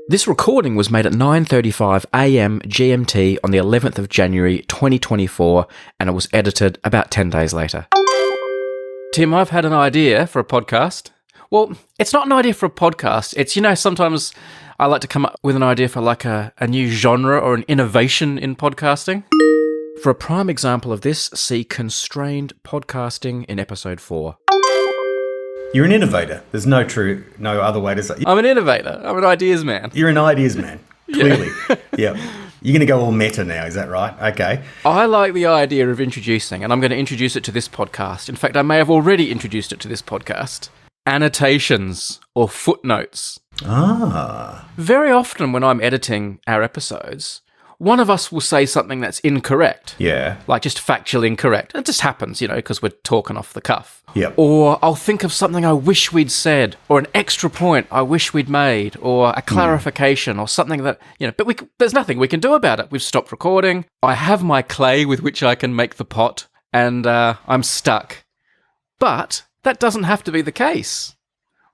This recording was made at 9:35 a.m. GMT on the 11th of January 2024, and it was edited about 10 days later. Tim, I've had an idea for a podcast. Well, it's not an idea for a podcast. It's, sometimes I like to come up with an idea for like a new genre or an innovation in podcasting. For a prime example of this, see Constrained Podcasting in episode 4. You're an innovator. There's no other way to say it. I'm an innovator. I'm an ideas man. You're an ideas man, clearly. Yeah. You're going to go all meta now, is that right? Okay. I like the idea of introducing, and I'm going to introduce it to this podcast. In fact, I may have already introduced it to this podcast. Annotations or footnotes. Ah. Very often when I'm editing our episodes, one of us will say something that's incorrect. Yeah. Like just factually incorrect. It just happens, because we're talking off the cuff. Yep. Or I'll think of something I wish we'd said, or an extra point I wish we'd made, or a clarification, or something that, but there's nothing we can do about it. We've stopped recording. I have my clay with which I can make the pot, and I'm stuck. But that doesn't have to be the case.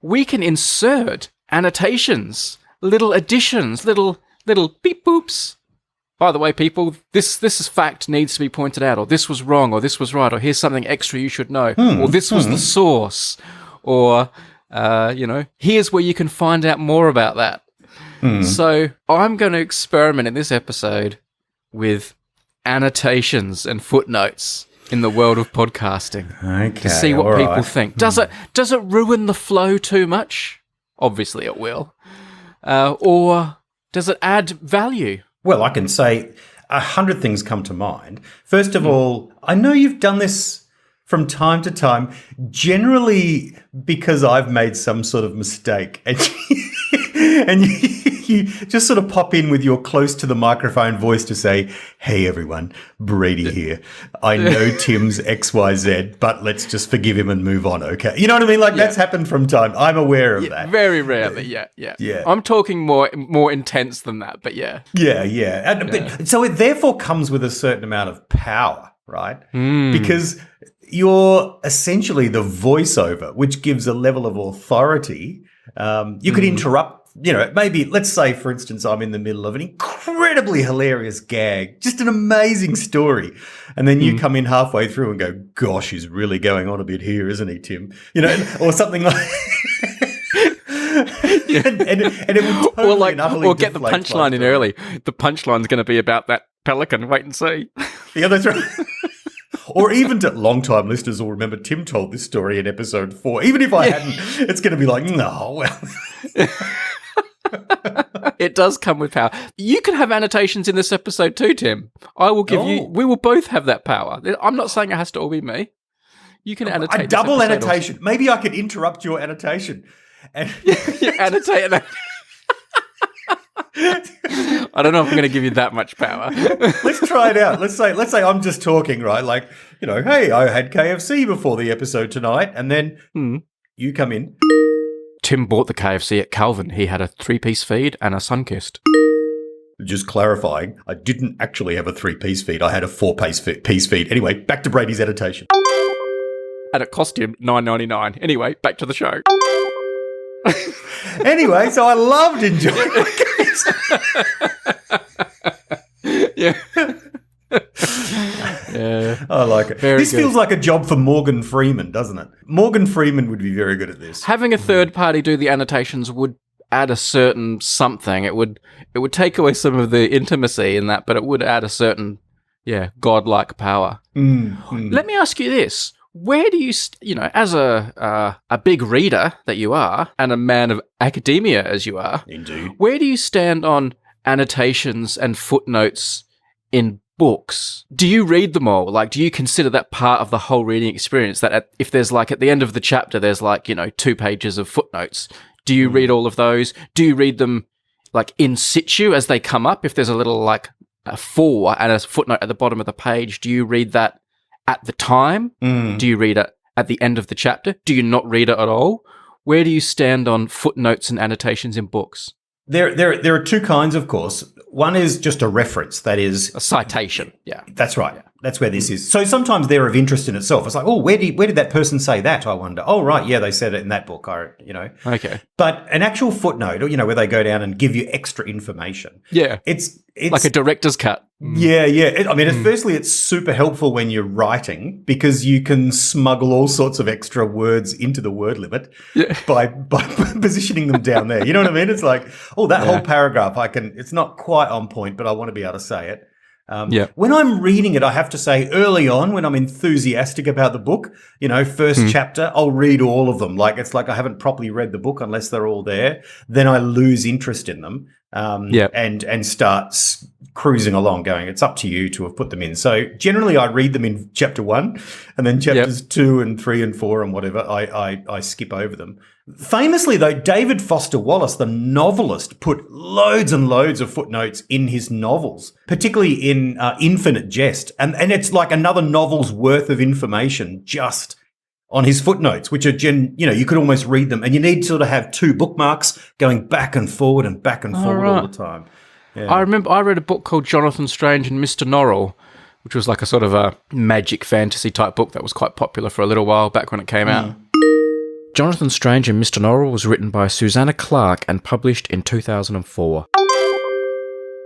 We can insert annotations, little additions, little beep boops. By the way, people, this fact needs to be pointed out, or this was wrong, or this was right, or here's something extra you should know, or this was the source, or, here's where you can find out more about that. So I'm going to experiment in this episode with annotations and footnotes in the world of podcasting to see what people think. Does it ruin the flow too much? Obviously it will. Or does it add value? Well, I can say 100 things come to mind. First of all, I know you've done this from time to time, generally because I've made some sort of mistake. And you just sort of pop in with your close to the microphone voice to say, "Hey everyone, Brady here. I know Tim's XYZ, but let's just forgive him and move on, okay?" You know what I mean? Like that's happened from time. I'm aware of that. Very rarely, yeah. I'm talking more intense than that, but yeah. Yeah. But, so it therefore comes with a certain amount of power, right? Because you're essentially the voiceover, which gives a level of authority. You could interrupt. Maybe, let's say, for instance, I'm in the middle of an incredibly hilarious gag, just an amazing story. And then you come in halfway through and go, "Gosh, he's really going on a bit here, isn't he, Tim?" Or something like and it would totally and utterly or get the punchline in early. The punchline's going to be about that pelican. Wait and see. Yeah, that's right. Or even to long-time listeners will remember Tim told this story in episode 4. Even if I hadn't, it's going to be like, no, well... It does come with power. You can have annotations in this episode too, Tim. I will give you... We will both have that power. I'm not saying it has to all be me. You can annotate a double annotation. Maybe I could interrupt your annotation. And annotate. I don't know if I'm going to give you that much power. Let's try it out. Let's say I'm just talking, right? Like, hey, I had KFC before the episode tonight, and then you come in. Tim bought the KFC at Calvin. He had a 3-piece feed and a Sunkist. Just clarifying, I didn't actually have a 3-piece feed. I had a 4-piece feed. Anyway, back to Brady's annotation. And it cost him $9.99. Anyway, back to the show. Anyway, so I loved enjoying it. Yeah. I like it. Very this good. feels like a job for Morgan Freeman, doesn't it? Morgan Freeman would be very good at this. Having a third party do the annotations would add a certain something. It would take away some of the intimacy in that, but it would add a certain, godlike power. Let me ask you this. Where do you, as a big reader that you are, and a man of academia as you are, indeed, where do you stand on annotations and footnotes in books? Do you read them all? Like, do you consider that part of the whole reading experience? That if there's at the end of the chapter, there's 2 pages of footnotes. Do you read all of those? Do you read them in situ as they come up? If there's a little a 4 and a footnote at the bottom of the page, do you read that at the time? Do you read it at the end of the chapter? Do you not read it at all? Where do you stand on footnotes and annotations in books? There are two kinds, of course. One is just a reference. That is A citation. Yeah. That's right. Yeah. That's where this is. So sometimes they're of interest in itself. It's like, oh, where did that person say that? I wonder. Oh, right. Yeah, they said it in that book. Okay. But an actual footnote, or, where they go down and give you extra information. Yeah. It's like a director's cut. Yeah. Firstly, it's super helpful when you're writing because you can smuggle all sorts of extra words into the word limit by positioning them down there. You know what I mean? It's like, oh, that whole paragraph, it's not quite on point, but I want to be able to say it. When I'm reading it, I have to say early on when I'm enthusiastic about the book, first chapter, I'll read all of them. Like it's like I haven't properly read the book unless they're all there. Then I lose interest in them and start cruising along going, it's up to you to have put them in. So generally I read them in chapter 1 and then chapters 2 and 3 and 4 and whatever, I skip over them. Famously, though, David Foster Wallace, the novelist, put loads and loads of footnotes in his novels, particularly in Infinite Jest. And it's like another novel's worth of information just on his footnotes, which are, you could almost read them. And you need to sort of have 2 bookmarks going back and forward and back and forward all the time. Yeah. I remember I read a book called Jonathan Strange and Mr. Norrell, which was like a sort of a magic fantasy type book that was quite popular for a little while back when it came out. Jonathan Strange and Mr. Norrell was written by Susanna Clarke and published in 2004.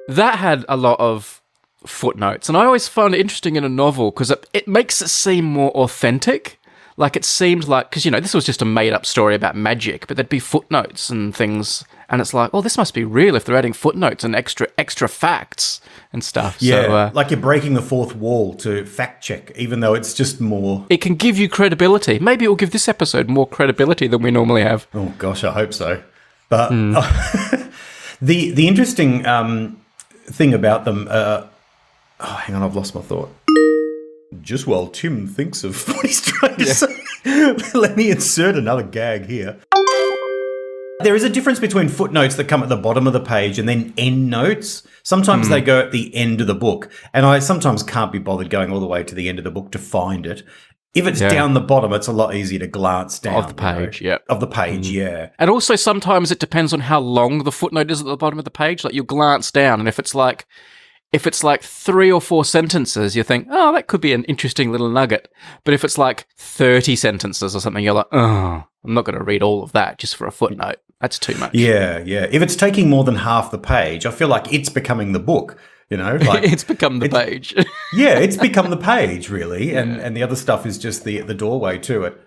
That had a lot of footnotes, and I always found it interesting in a novel because it makes it seem more authentic. Like it seemed like, because, this was just a made-up story about magic, but there'd be footnotes and things, and it's like, oh, this must be real if they're adding footnotes and extra facts and stuff. Yeah, so, like you're breaking the fourth wall to fact-check, even though it's just more... It can give you credibility. Maybe it will give this episode more credibility than we normally have. Oh, gosh, I hope so. But the interesting thing about them... hang on, I've lost my thought. Just while Tim thinks of what he's trying to say, let me insert another gag here. There is a difference between footnotes that come at the bottom of the page and then endnotes. Sometimes they go at the end of the book, and I sometimes can't be bothered going all the way to the end of the book to find it. If it's down the bottom, it's a lot easier to glance down. Of the page, Of the page, yeah. And also sometimes it depends on how long the footnote is at the bottom of the page. Like you glance down, and if it's like 3 or 4 sentences, you think, oh, that could be an interesting little nugget. But if it's like 30 sentences or something, you're like, oh, I'm not going to read all of that just for a footnote. That's too much. Yeah. If it's taking more than half the page, I feel like it's becoming the book, Like it's become the page. It's become the page, really. And the other stuff is just the doorway to it.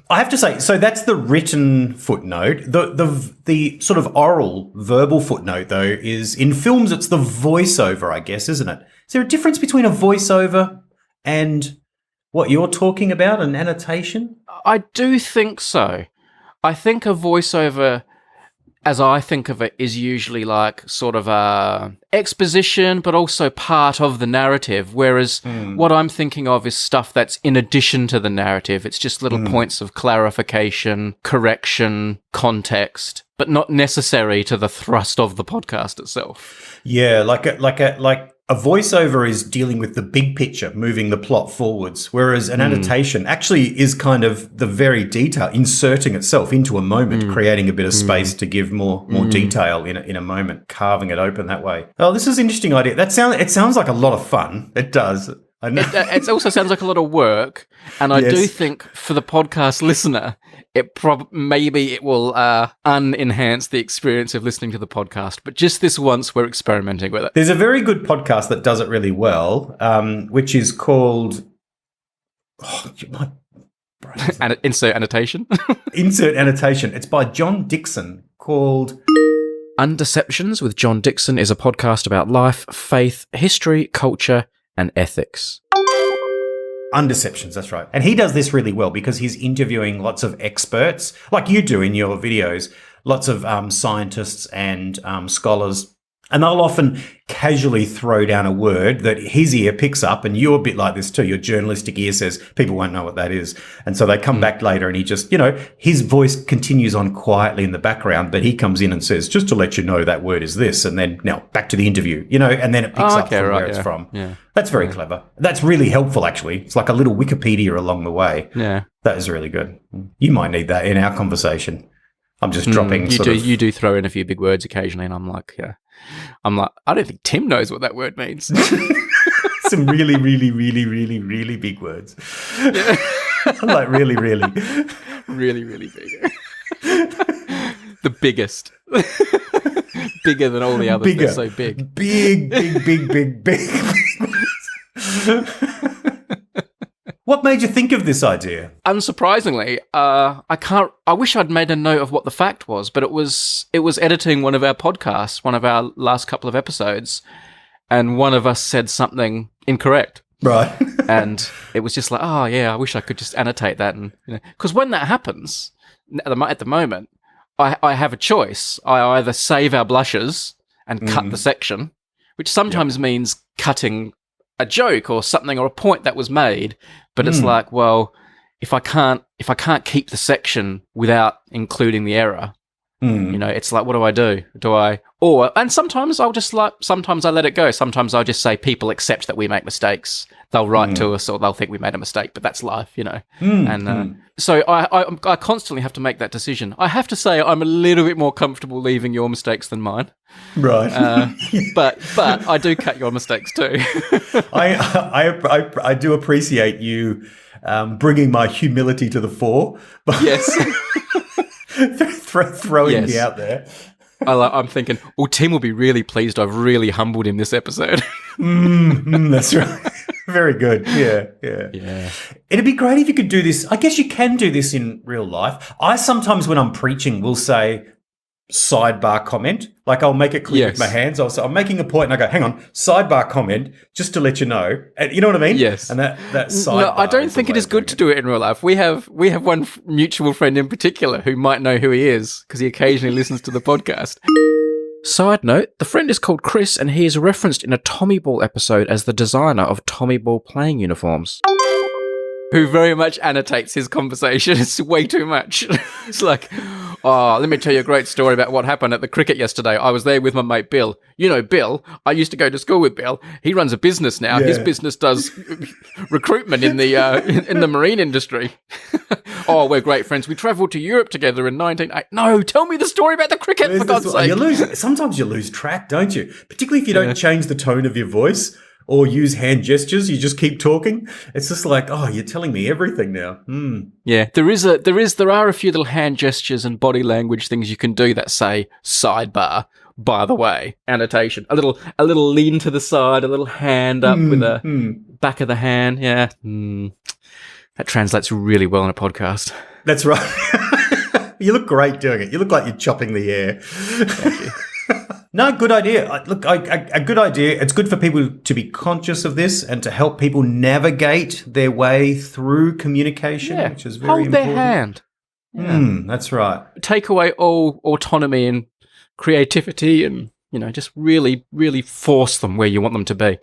I have to say, so that's the written footnote. The sort of oral, verbal footnote, though, is in films, it's the voiceover, I guess, isn't it? Is there a difference between a voiceover and what you're talking about, an annotation? I do think so. I think a voiceover, as I think of it, is usually like sort of a exposition, but also part of the narrative. Whereas what I'm thinking of is stuff that's in addition to the narrative. It's just little points of clarification, correction, context, but not necessary to the thrust of the podcast itself. Yeah, like a voiceover is dealing with the big picture, moving the plot forwards, whereas an annotation actually is kind of the very detail, inserting itself into a moment, creating a bit of space to give more detail in a moment, carving it open that way. Oh, this is an interesting idea. It sounds like a lot of fun. It does. I know. It also sounds like a lot of work, and I do think for the podcast listener, maybe it will unenhance the experience of listening to the podcast. But just this once, we're experimenting with it. There's a very good podcast that does it really well, which is called... Insert annotation. Insert annotation. It's by John Dixon, called... Undeceptions with John Dixon is a podcast about life, faith, history, culture, and ethics. Undeceptions, that's right. And he does this really well because he's interviewing lots of experts, like you do in your videos, lots of scientists and scholars. And they'll often casually throw down a word that his ear picks up, and you're a bit like this too. Your journalistic ear says, people won't know what that is. And so they come back later and he just, his voice continues on quietly in the background, but he comes in and says, just to let you know that word is this. And then now back to the interview, and then it picks up from where it's from. Yeah. That's very clever. That's really helpful, actually. It's like a little Wikipedia along the way. Yeah. That is really good. You might need that in our conversation. I'm just dropping You do throw in a few big words occasionally, and I'm like, I don't think Tim knows what that word means. some really, really, really, really, really big words. Yeah. Like really, really. Really, really big. The biggest. Bigger than all the others. Bigger. They're so big. Big. What made you think of this idea? Unsurprisingly, I wish I'd made a note of what the fact was, but it was editing one of our podcasts, one of our last couple of episodes, and one of us said something incorrect. Right. And it was just like, oh yeah, I wish I could just annotate that, and because when that happens, at the moment, I have a choice. I either save our blushes and cut the section, which sometimes means cutting a joke or something or a point that was made, but it's like, well, if I can't keep the section without including the error, it's like, what do I do? And sometimes sometimes I let it go. Sometimes I'll just say, people accept that we make mistakes. They'll write to us or they'll think we made a mistake, but that's life, So I constantly have to make that decision. I have to say I'm a little bit more comfortable leaving your mistakes than mine. Right. But I do cut your mistakes too. I do appreciate you bringing my humility to the fore. Yes. Throwing me out there. I'm thinking, Tim will be really pleased I've really humbled him this episode. That's right. Very good. Yeah. It'd be great if you could do this. I guess you can do this in real life. I sometimes, when I'm preaching, will say sidebar comment. Like I'll make it clear with my hands. I'll say, I'm making a point and I go, hang on, sidebar comment, just to let you know. And you know what I mean? Yes. And that sidebar. No, I don't think it is good to do it in real life. We have one mutual friend in particular who might know who he is because he occasionally listens to the podcast. Side note, the friend is called Chris and he is referenced in a Tommy Ball episode as the designer of Tommy Ball playing uniforms. Who very much annotates his conversation. It's way too much. It's like, oh, let me tell you a great story about what happened at the cricket yesterday. I was there with my mate Bill. You know Bill. I used to go to school with Bill. He runs a business now. Yeah. His business does recruitment in the marine industry. Oh, we're great friends. We travelled to Europe together in 1980. No, tell me the story about the cricket, for God's sake. Sometimes you lose track, don't you? Particularly if you don't change the tone of your voice. Or use hand gestures. You just keep talking. It's just like, oh, you're telling me everything now. Yeah, there are a few little hand gestures and body language things you can do that say sidebar. By the way, annotation. A little lean to the side, a little hand up with a back of the hand. Yeah, that translates really well in a podcast. That's right. You look great doing it. You look like you're chopping the air. Thank you. No, good idea. Look, a good idea. It's good for people to be conscious of this and to help people navigate their way through communication, which is very important. Hold their hand. Yeah. That's right. Take away all autonomy and creativity and, just really, really force them where you want them to be.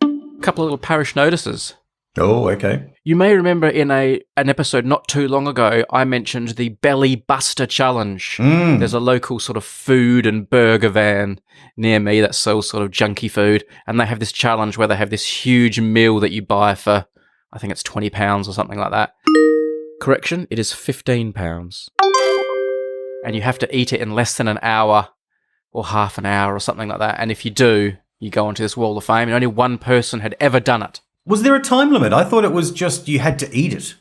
A couple of little parish notices. Oh, okay. You may remember in an episode not too long ago, I mentioned the Belly Buster Challenge. There's a local sort of food and burger van near me that sells sort of junky food, and they have this challenge where they have this huge meal that you buy for, I think it's £20 or something like that. Correction, it is £15. And you have to eat it in less than an hour or half an hour or something like that. And if you do, you go onto this wall of fame, and only one person had ever done it. Was there a time limit? I thought it was just you had to eat it.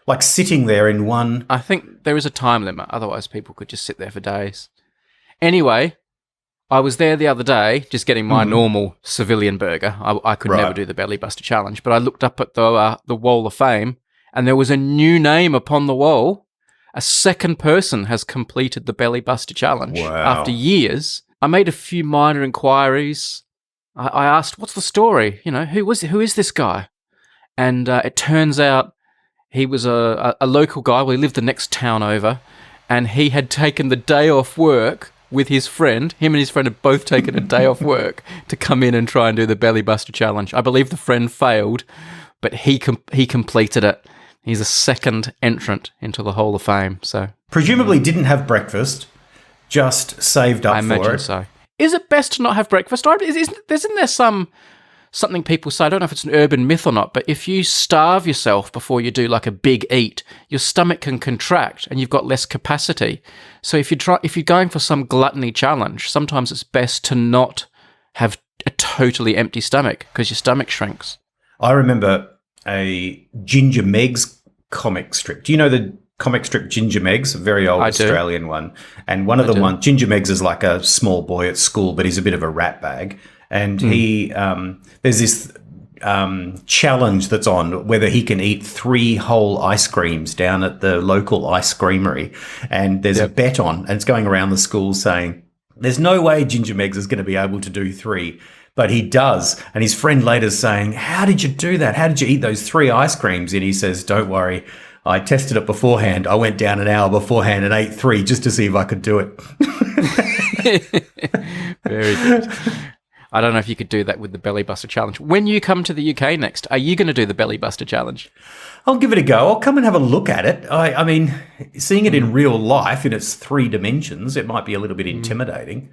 Like sitting there in one... I think there is a time limit. Otherwise, people could just sit there for days. Anyway, I was there the other day just getting my normal civilian burger. I could never do the Belly Buster Challenge. But I looked up at the Wall of Fame and there was a new name upon the wall. A second person has completed the Belly Buster Challenge after years. I made a few minor inquiries. I asked, what's the story? Who is this guy? And it turns out he was a local guy. Well, he lived the next town over, and he had taken the day off work with his friend. Him and his friend had both taken a day off work to come in and try and do the Belly Buster Challenge. I believe the friend failed, but he completed it. He's a second entrant into the Hall of Fame. So presumably didn't have breakfast, just saved up for it. I imagine so. Is it best to not have breakfast? Isn't there some something people say, I don't know if it's an urban myth or not, but if you starve yourself before you do like a big eat, your stomach can contract and you've got less capacity. So if you're going for some gluttony challenge, sometimes it's best to not have a totally empty stomach because your stomach shrinks. I remember a Ginger Meg's comic strip. Do you know the comic strip Ginger Meg's? A very old Australian one. And one of the ones, Ginger Meg's is like a small boy at school, but he's a bit of a rat bag. And he, there's this challenge that's on whether he can eat 3 whole ice creams down at the local ice creamery. And there's a bet on, and it's going around the school saying, there's no way Ginger Meg's is going to be able to do 3. But he does. And his friend later's saying, how did you do that? How did you eat those 3 ice creams? And he says, don't worry. I tested it beforehand. I went down an hour beforehand and ate 3 just to see if I could do it. Very good. I don't know if you could do that with the Belly Buster Challenge. When you come to the UK next, are you going to do the Belly Buster Challenge? I'll give it a go. I'll come and have a look at it. I mean, seeing it in real life in its 3 dimensions, it might be a little bit intimidating.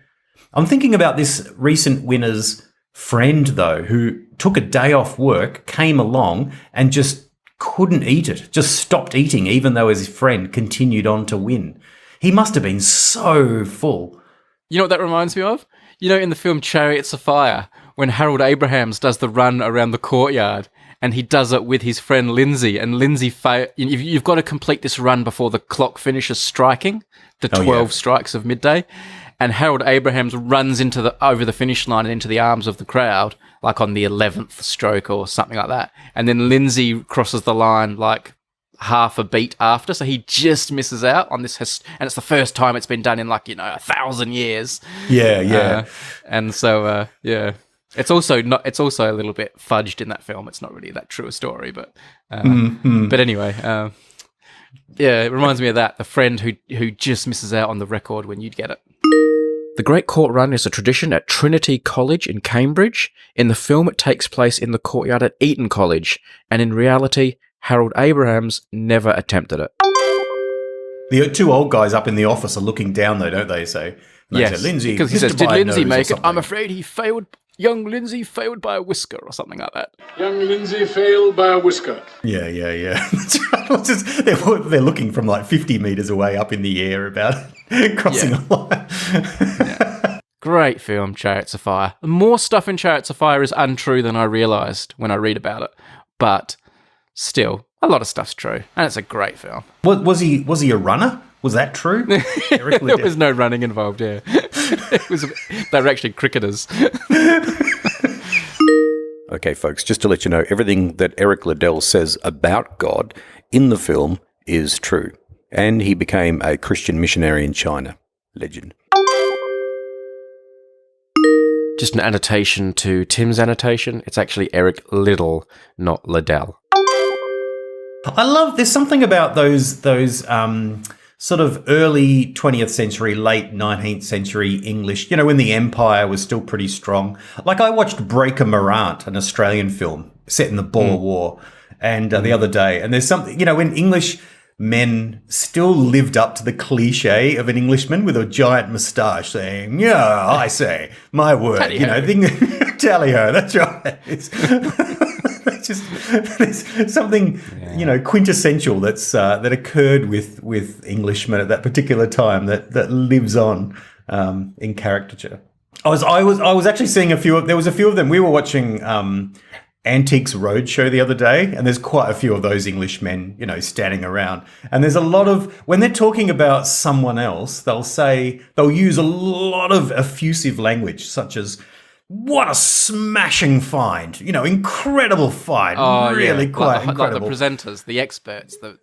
I'm thinking about this recent winner's friend, though, who took a day off work, came along and just couldn't eat it, just stopped eating, even though his friend continued on to win. He must have been so full. You know what that reminds me of? You know, in the film Chariots of Fire, when Harold Abrahams does the run around the courtyard, and he does it with his friend Lindsay, and Lindsay, you've got to complete this run before the clock finishes striking, the 12 strikes of midday, and Harold Abrahams runs over the finish line and into the arms of the crowd, like on the 11th stroke or something like that, and then Lindsay crosses the line like half a beat after, so he just misses out on this, and it's the first time it's been done in 1,000 years. And so it's also a little bit fudged in that film. It's not really that true a story, but but anyway, it reminds me of that, the friend who just misses out on the record when you'd get it. The Great Court Run is a tradition at Trinity College in Cambridge. In the film, it takes place in the courtyard at Eton College, and in reality, Harold Abrahams never attempted it. The 2 old guys up in the office are looking down, though, don't they? Say, yes, Lindsay, because he says, "Did Lindsay make it? I'm afraid he failed. Young Lindsay failed by a whisker," or something like that. Young Lindsay failed by a whisker. Yeah. They're looking from 50 metres away up in the air about crossing a line. Great film, Chariots of Fire. More stuff in Chariots of Fire is untrue than I realised when I read about it, but still, a lot of stuff's true, and it's a great film. Was he a runner? Was that true? There was no running involved, yeah. They were actually cricketers. Okay, folks, just to let you know, everything that Eric Liddell says about God in the film is true. And he became a Christian missionary in China. Legend. Just an annotation to Tim's annotation. It's actually Eric Liddell, not Liddell. I love, there's something about those sort of early 20th century, late 19th century English, when the empire was still pretty strong. I watched Breaker Morant, an Australian film set in the Boer War, and the other day, and there's something, when English men still lived up to the cliche of an Englishman with a giant moustache saying, "Yeah, I say, my word," tally-ho, that's right. It's just, there's something, quintessential that occurred with Englishmen at that particular time that lives on in caricature. I was actually seeing there was a few of them. We were watching Antiques Roadshow the other day, and there's quite a few of those Englishmen, standing around. And there's a lot of, when they're talking about someone else, they'll use a lot of effusive language, such as, "What a smashing find! Incredible find! Really quite incredible." Like the presenters, the experts. The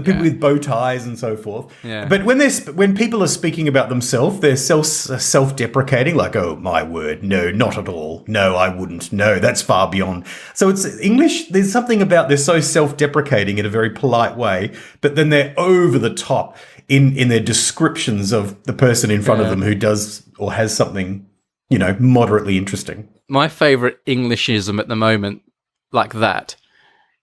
people with bow ties and so forth. Yeah. But when people are speaking about themselves, they're self-deprecating, like, "Oh, my word, no, not at all. No, I wouldn't. No, that's far beyond." So it's English. There's something about they're so self-deprecating in a very polite way, but then they're over the top in their descriptions of the person in front of them who does or has something, moderately interesting. My favourite Englishism at the moment, like that,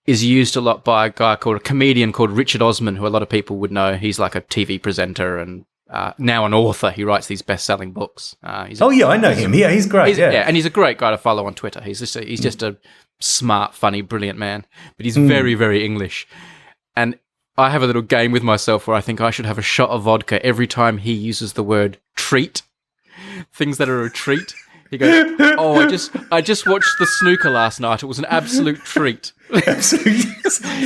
is used a lot by a comedian called Richard Osman, who a lot of people would know. He's like a TV presenter and now an author. He writes these best-selling books. Oh yeah, I know him. Yeah, he's great. Yeah, and he's a great guy to follow on Twitter. He's just a smart, funny, brilliant man. But he's very, very English. And I have a little game with myself where I think I should have a shot of vodka every time he uses the word treat. Things that are a treat. He goes, "Oh, I just watched the snooker last night. It was an absolute treat." Absolutely.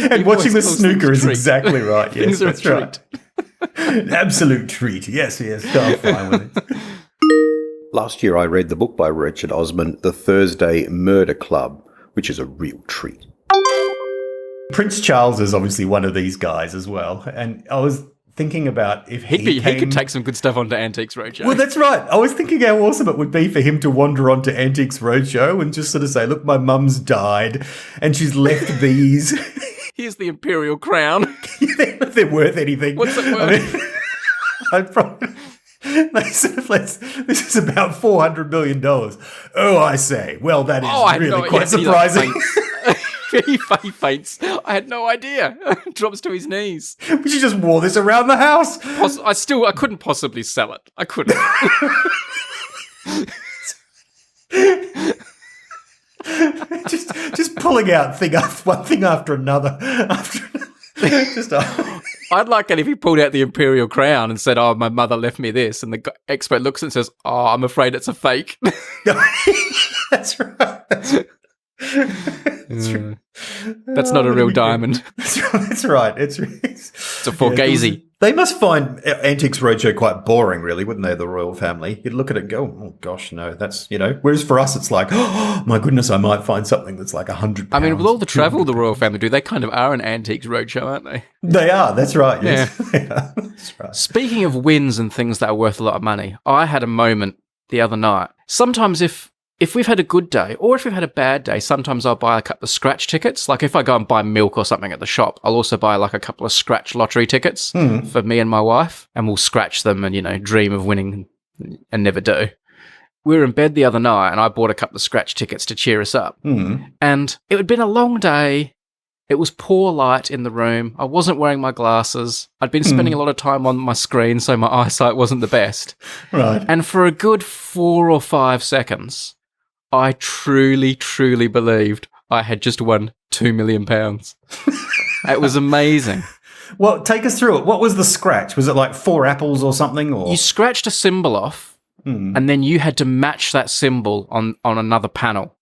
And watching the snooker is exactly right. Yes, that's right. Absolute treat. Yes, I'm fine with it. Last year I read the book by Richard Osman, The Thursday Murder Club, which is a real treat. Prince Charles is obviously one of these guys as well. And I was thinking about if he could take some good stuff onto Antiques Roadshow. Well, that's right. I was thinking how awesome it would be for him to wander onto Antiques Roadshow and just sort of say, look, my mum's died and she's left these. Here's the Imperial Crown. If they're worth anything. What's it worth? I'd probably... They sort of, this is about $400 million. Oh, I say. Well, that is really quite surprising. He faints. I had no idea. Drops to his knees. But you just wore this around the house. I couldn't possibly sell it. I couldn't. just pulling out one thing after another. I'd like it if he pulled out the Imperial Crown and said, "Oh, my mother left me this," and the expert looks and says, "Oh, I'm afraid it's a fake." That's right. That's true. That's not a real diamond. That's right. It's a Fugazi. They must find Antiques Roadshow quite boring, really, wouldn't they, the royal family? You'd look at it and go, oh, gosh, no, that's, whereas for us, it's like, oh, my goodness, I might find something that's like £100. I mean, with all the travel the royal family do, they kind of are an Antiques Roadshow, aren't they? They are, that's right, yes. Yeah. That's right. Speaking of wins and things that are worth a lot of money, I had a moment the other night. Sometimes if we've had a good day or if we've had a bad day, sometimes I'll buy a couple of scratch tickets. Like if I go and buy milk or something at the shop, I'll also buy like a couple of scratch lottery tickets for me and my wife, and we'll scratch them and, dream of winning and never do. We were in bed the other night and I bought a couple of scratch tickets to cheer us up. And it had been a long day. It was poor light in the room. I wasn't wearing my glasses. I'd been spending a lot of time on my screen, so my eyesight wasn't the best. Right. And for a good 4 or 5 seconds, I truly, truly believed I had just won £2 million. It was amazing. Well, take us through it. What was the scratch? Was it like 4 apples or something? Or you scratched a symbol off, and then you had to match that symbol on another panel.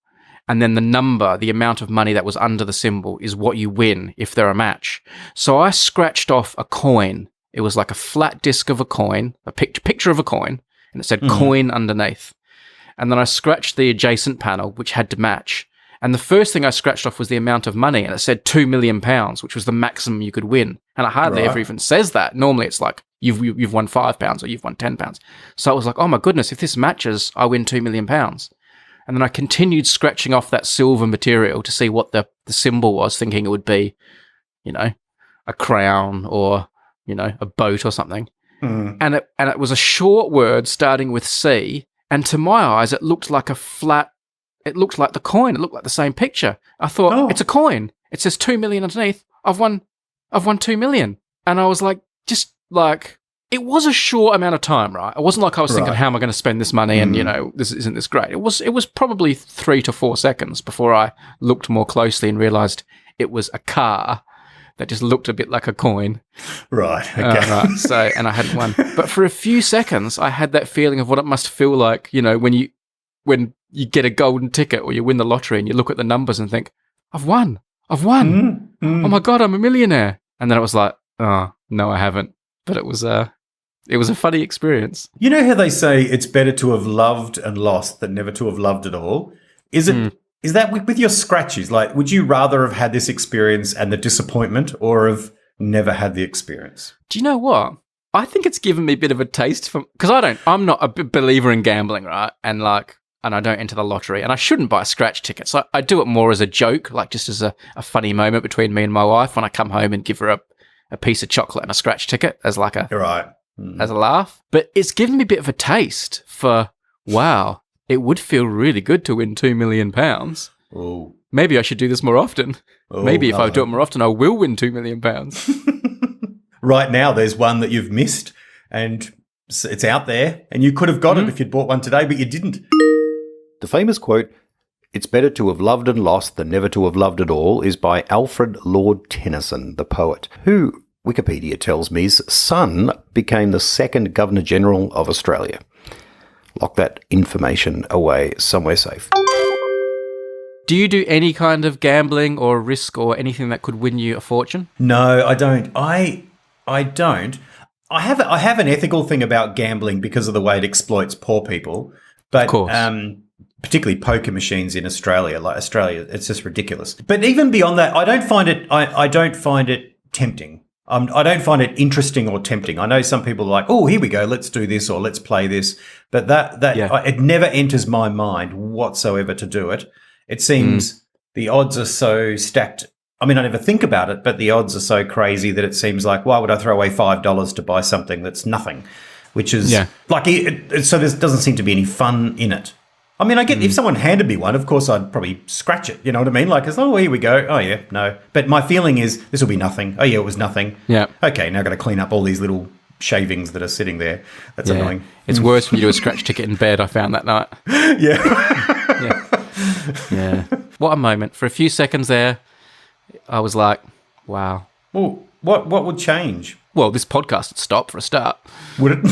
And then the number, the amount of money that was under the symbol is what you win if they're a match. So I scratched off a coin. It was like a flat disc of a coin, a picture of a coin, and it said coin underneath. And then I scratched the adjacent panel, which had to match. And the first thing I scratched off was the amount of money, and it said £2 million, which was the maximum you could win. And it hardly ever even says that. Normally it's like, you've won £5 or you've won £10. So I was like, oh my goodness, if this matches, I win £2 million. And then I continued scratching off that silver material to see what the symbol was, thinking it would be, a crown or, a boat or something. And it was a short word starting with C. And to my eyes, it looked like it looked like the coin. It looked like the same picture. I thought, it's a coin. It says 2 million underneath. I've won 2 million. And I was like, it was a short amount of time, right? It wasn't like I was thinking, how am I going to spend this money? And, isn't this great? It was probably 3 to 4 seconds before I looked more closely and realized it was a car that just looked a bit like a coin. Right. Okay. Right. So, and I hadn't won. But for a few seconds, I had that feeling of what it must feel like, when you get a golden ticket or you win the lottery and you look at the numbers and think, I've won. Oh my God, I'm a millionaire. And then it was like, oh, no, I haven't. But it was a funny experience. You know how they say it's better to have loved and lost than never to have loved at all? Is that with your scratches? Like, would you rather have had this experience and the disappointment or have never had the experience? Do you know what? I think it's given me a bit of a taste because I'm not a believer in gambling, right? And I don't enter the lottery and I shouldn't buy scratch tickets. I do it more as a joke, like just as a funny moment between me and my wife when I come home and give her a piece of chocolate and a scratch ticket as like a laugh. But it's given me a bit of a taste for, wow, it would feel really good to win £2 million. Oh. Maybe I should do this more often. Maybe if I do it more often, I will win £2 million. Right now, there's one that you've missed, and It's out there, and you could have got it if you'd bought one today, but you didn't. The famous quote, "It's better to have loved and lost than never to have loved at all," is by Alfred Lord Tennyson, the poet, who, Wikipedia tells me, his son became the second Governor-General of Australia. Lock that information away somewhere safe. Do you do any kind of gambling or risk or anything that could win you a fortune? No, I don't. I don't. I have an ethical thing about gambling because of the way it exploits poor people. But Of course. particularly poker machines in Australia, it's just ridiculous. But even beyond that, I don't find it. I don't find it tempting. I don't find it interesting or tempting. I know some people are like, oh, here we go, let's do this or let's play this. But it never enters my mind whatsoever to do it. It seems the odds are so stacked. I mean, I never think about it, but the odds are so crazy that it seems like, why would I throw away $5 to buy something that's nothing? Which is like, so there doesn't seem to be any fun in it. I mean, I get if someone handed me one, of course I'd probably scratch it. You know what I mean? Like, it's, oh, here we go. Oh, yeah, no. But my feeling is this will be nothing. Oh, yeah, it was nothing. Yeah. Okay, now I've got to clean up all these little shavings that are sitting there. That's annoying. It's worse when you do a scratch ticket in bed, I found that night. Yeah. Yeah. What a moment. For a few seconds there, I was like, wow. Well, what would change? Well, this podcast would stop for a start. Would it?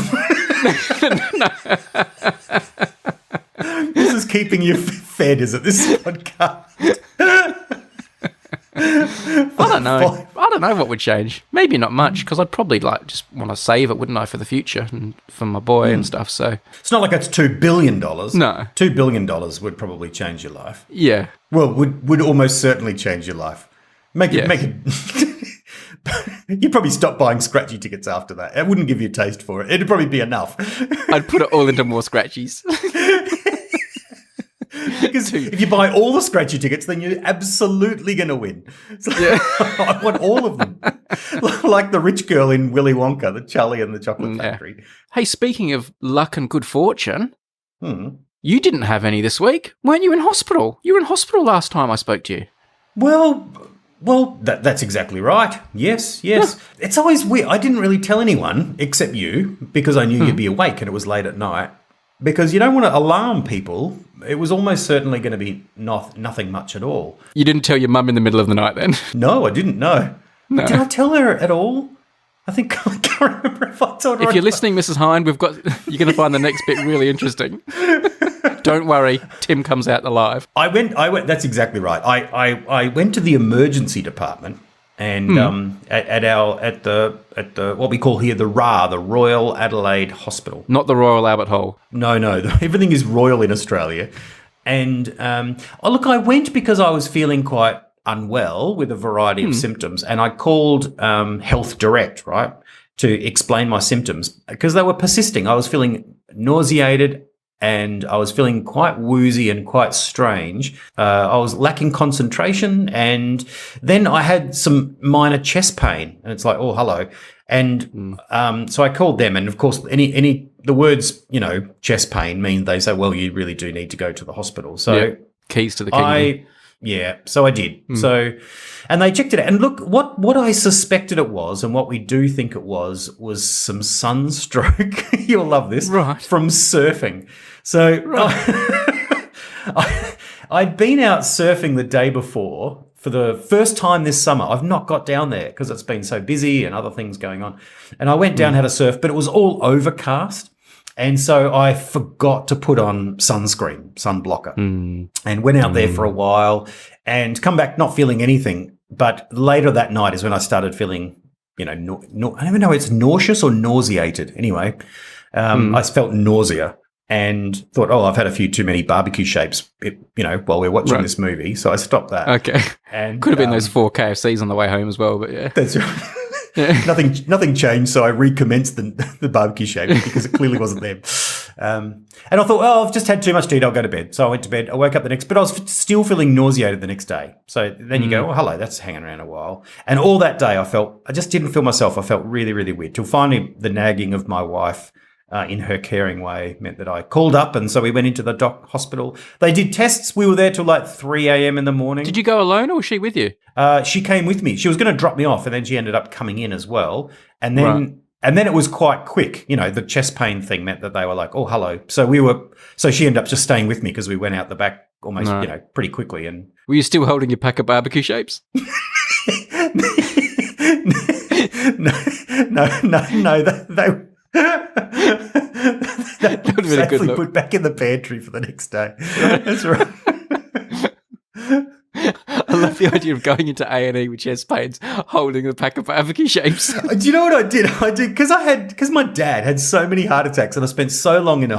This is keeping you fed, is it? This podcast. I don't know. I don't know what would change. Maybe not much, because I'd probably just want to save it, wouldn't I, for the future and for my boy and stuff. So it's not like it's $2 billion. No. $2 billion would probably change your life. Yeah. Well, would almost certainly change your life. Make it. You'd probably stop buying scratchy tickets after that. It wouldn't give you a taste for it. It'd probably be enough. I'd put it all into more scratchies. Because if you buy all the scratchy tickets, then you're absolutely going to win. So I want all of them. Like the rich girl in Willy Wonka, the Charlie and the Chocolate Factory. Hey, speaking of luck and good fortune, you didn't have any this week. Weren't you in hospital? You were in hospital last time I spoke to you. Well, that's exactly right. Yes. It's always weird. I didn't really tell anyone except you because I knew you'd be awake and it was late at night. Because you don't want to alarm people. It was almost certainly going to be nothing much at all. You didn't tell your mum in the middle of the night then? No, I didn't, no. Did I tell her at all? I can't remember if I told her. If you're listening, Mrs. Hine, you're going to find the next bit really interesting. Don't worry, Tim comes out alive. I went. That's exactly right. I went to the emergency department and at the what we call here the Royal Adelaide Hospital. Not the Royal Albert Hall. No. Everything is royal in Australia. And I went because I was feeling quite unwell with a variety of symptoms, and I called Health Direct, right, to explain my symptoms because they were persisting. I was feeling nauseated. And I was feeling quite woozy and quite strange. I was lacking concentration, and then I had some minor chest pain. And it's like, oh, hello. And so I called them, and of course, the words, chest pain mean they say, well, you really do need to go to the hospital. So keys to the kingdom. So I did. So, and they checked it out. And look, what I suspected it was, and what we do think it was some sunstroke. You'll love this. Right. From surfing. So I'd been out surfing the day before for the first time this summer. I've not got down there because it's been so busy and other things going on. And I went down, had a surf, but it was all overcast. And so I forgot to put on sunscreen, sunblocker, and went out there for a while and come back not feeling anything. But later that night is when I started feeling, I don't even know if it's nauseous or nauseated. Anyway, I felt nausea and thought, I've had a few too many barbecue shapes, while we're watching this movie. So I stopped that. Okay. And could have been those 4 KFCs on the way home as well, but yeah. That's right. Yeah. Nothing changed, so I recommenced the barbecue shape because it clearly wasn't them. And I thought, I've just had too much to eat, I'll go to bed. So I went to bed. I woke up but I was still feeling nauseated the next day. So then you go, hello, that's hanging around a while. And all that day I just didn't feel myself. I felt really, really weird. Till finally the nagging of my wife in her caring way meant that I called up, and so we went into the hospital. They did tests. We were there till like 3 a.m. in the morning. Did you go alone or was she with you? She came with me. She was going to drop me off, and then she ended up coming in as well. And then And then it was quite quick. You know, the chest pain thing meant that they were like, oh, hello. So she ended up just staying with me because we went out the back almost, pretty quickly. And were you still holding your pack of barbecue shapes? no. They That would have been a good safely look. put back in the pantry for the next day. That's right. I love the idea of going into A&E with chest pains, holding a pack of barbecue shapes. Do you know what I did? Because my dad had so many heart attacks and I spent so long in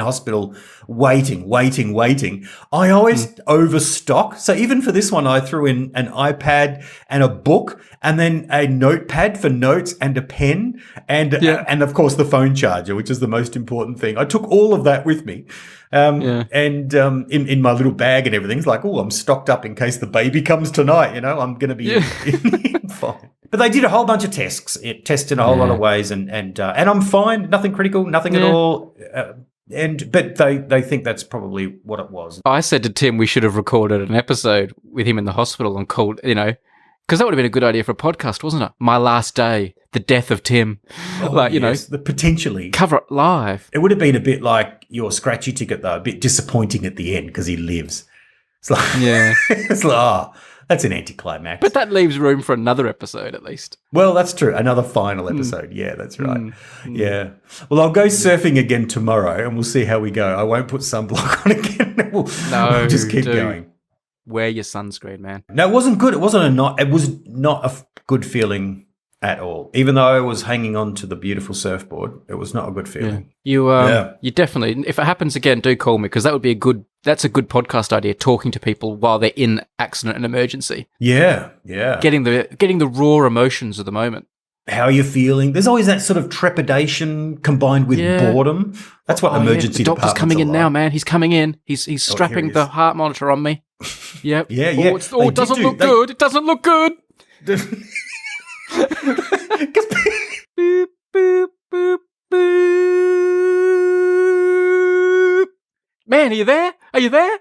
hospital waiting. I always overstock. So even for this one, I threw in an iPad and a book and then a notepad for notes and a pen and of course the phone charger, which is the most important thing. I took all of that with me. And in my little bag and everything, it's like, oh, I'm stocked up in case the baby comes tonight. You know, I'm going to be fine. But they did a whole bunch of tests in a whole lot of ways, and I'm fine. Nothing critical, nothing at all. But they think that's probably what it was. I said to Tim we should have recorded an episode with him in the hospital and called, because that would have been a good idea for a podcast, wasn't it? My Last Day, the death of Tim. Potentially. Cover it live. It would have been a bit like your scratchy ticket, though, a bit disappointing at the end because he lives. It's like, it's like, that's an anticlimax. But that leaves room for another episode at least. Well, that's true. Another final episode. Yeah, that's right. Yeah. Well, I'll go surfing again tomorrow and we'll see how we go. I won't put sunblock on again. We'll just keep going. Wear your sunscreen, man. No, it wasn't good. It was not a good feeling at all. Even though I was hanging on to the beautiful surfboard, it was not a good feeling. Yeah. You definitely, if it happens again, do call me because that's a good podcast idea, talking to people while they're in accident and emergency. Yeah. Getting the raw emotions of the moment. How are you feeling? There's always that sort of trepidation combined with boredom. That's what emergency the doctor's departments coming in are now, like. man. He's coming in. He's strapping the heart monitor on me. Yep. Yeah. It doesn't look good. It doesn't look good. Boop, boop, boop, boop. Man, are you there? Are you there?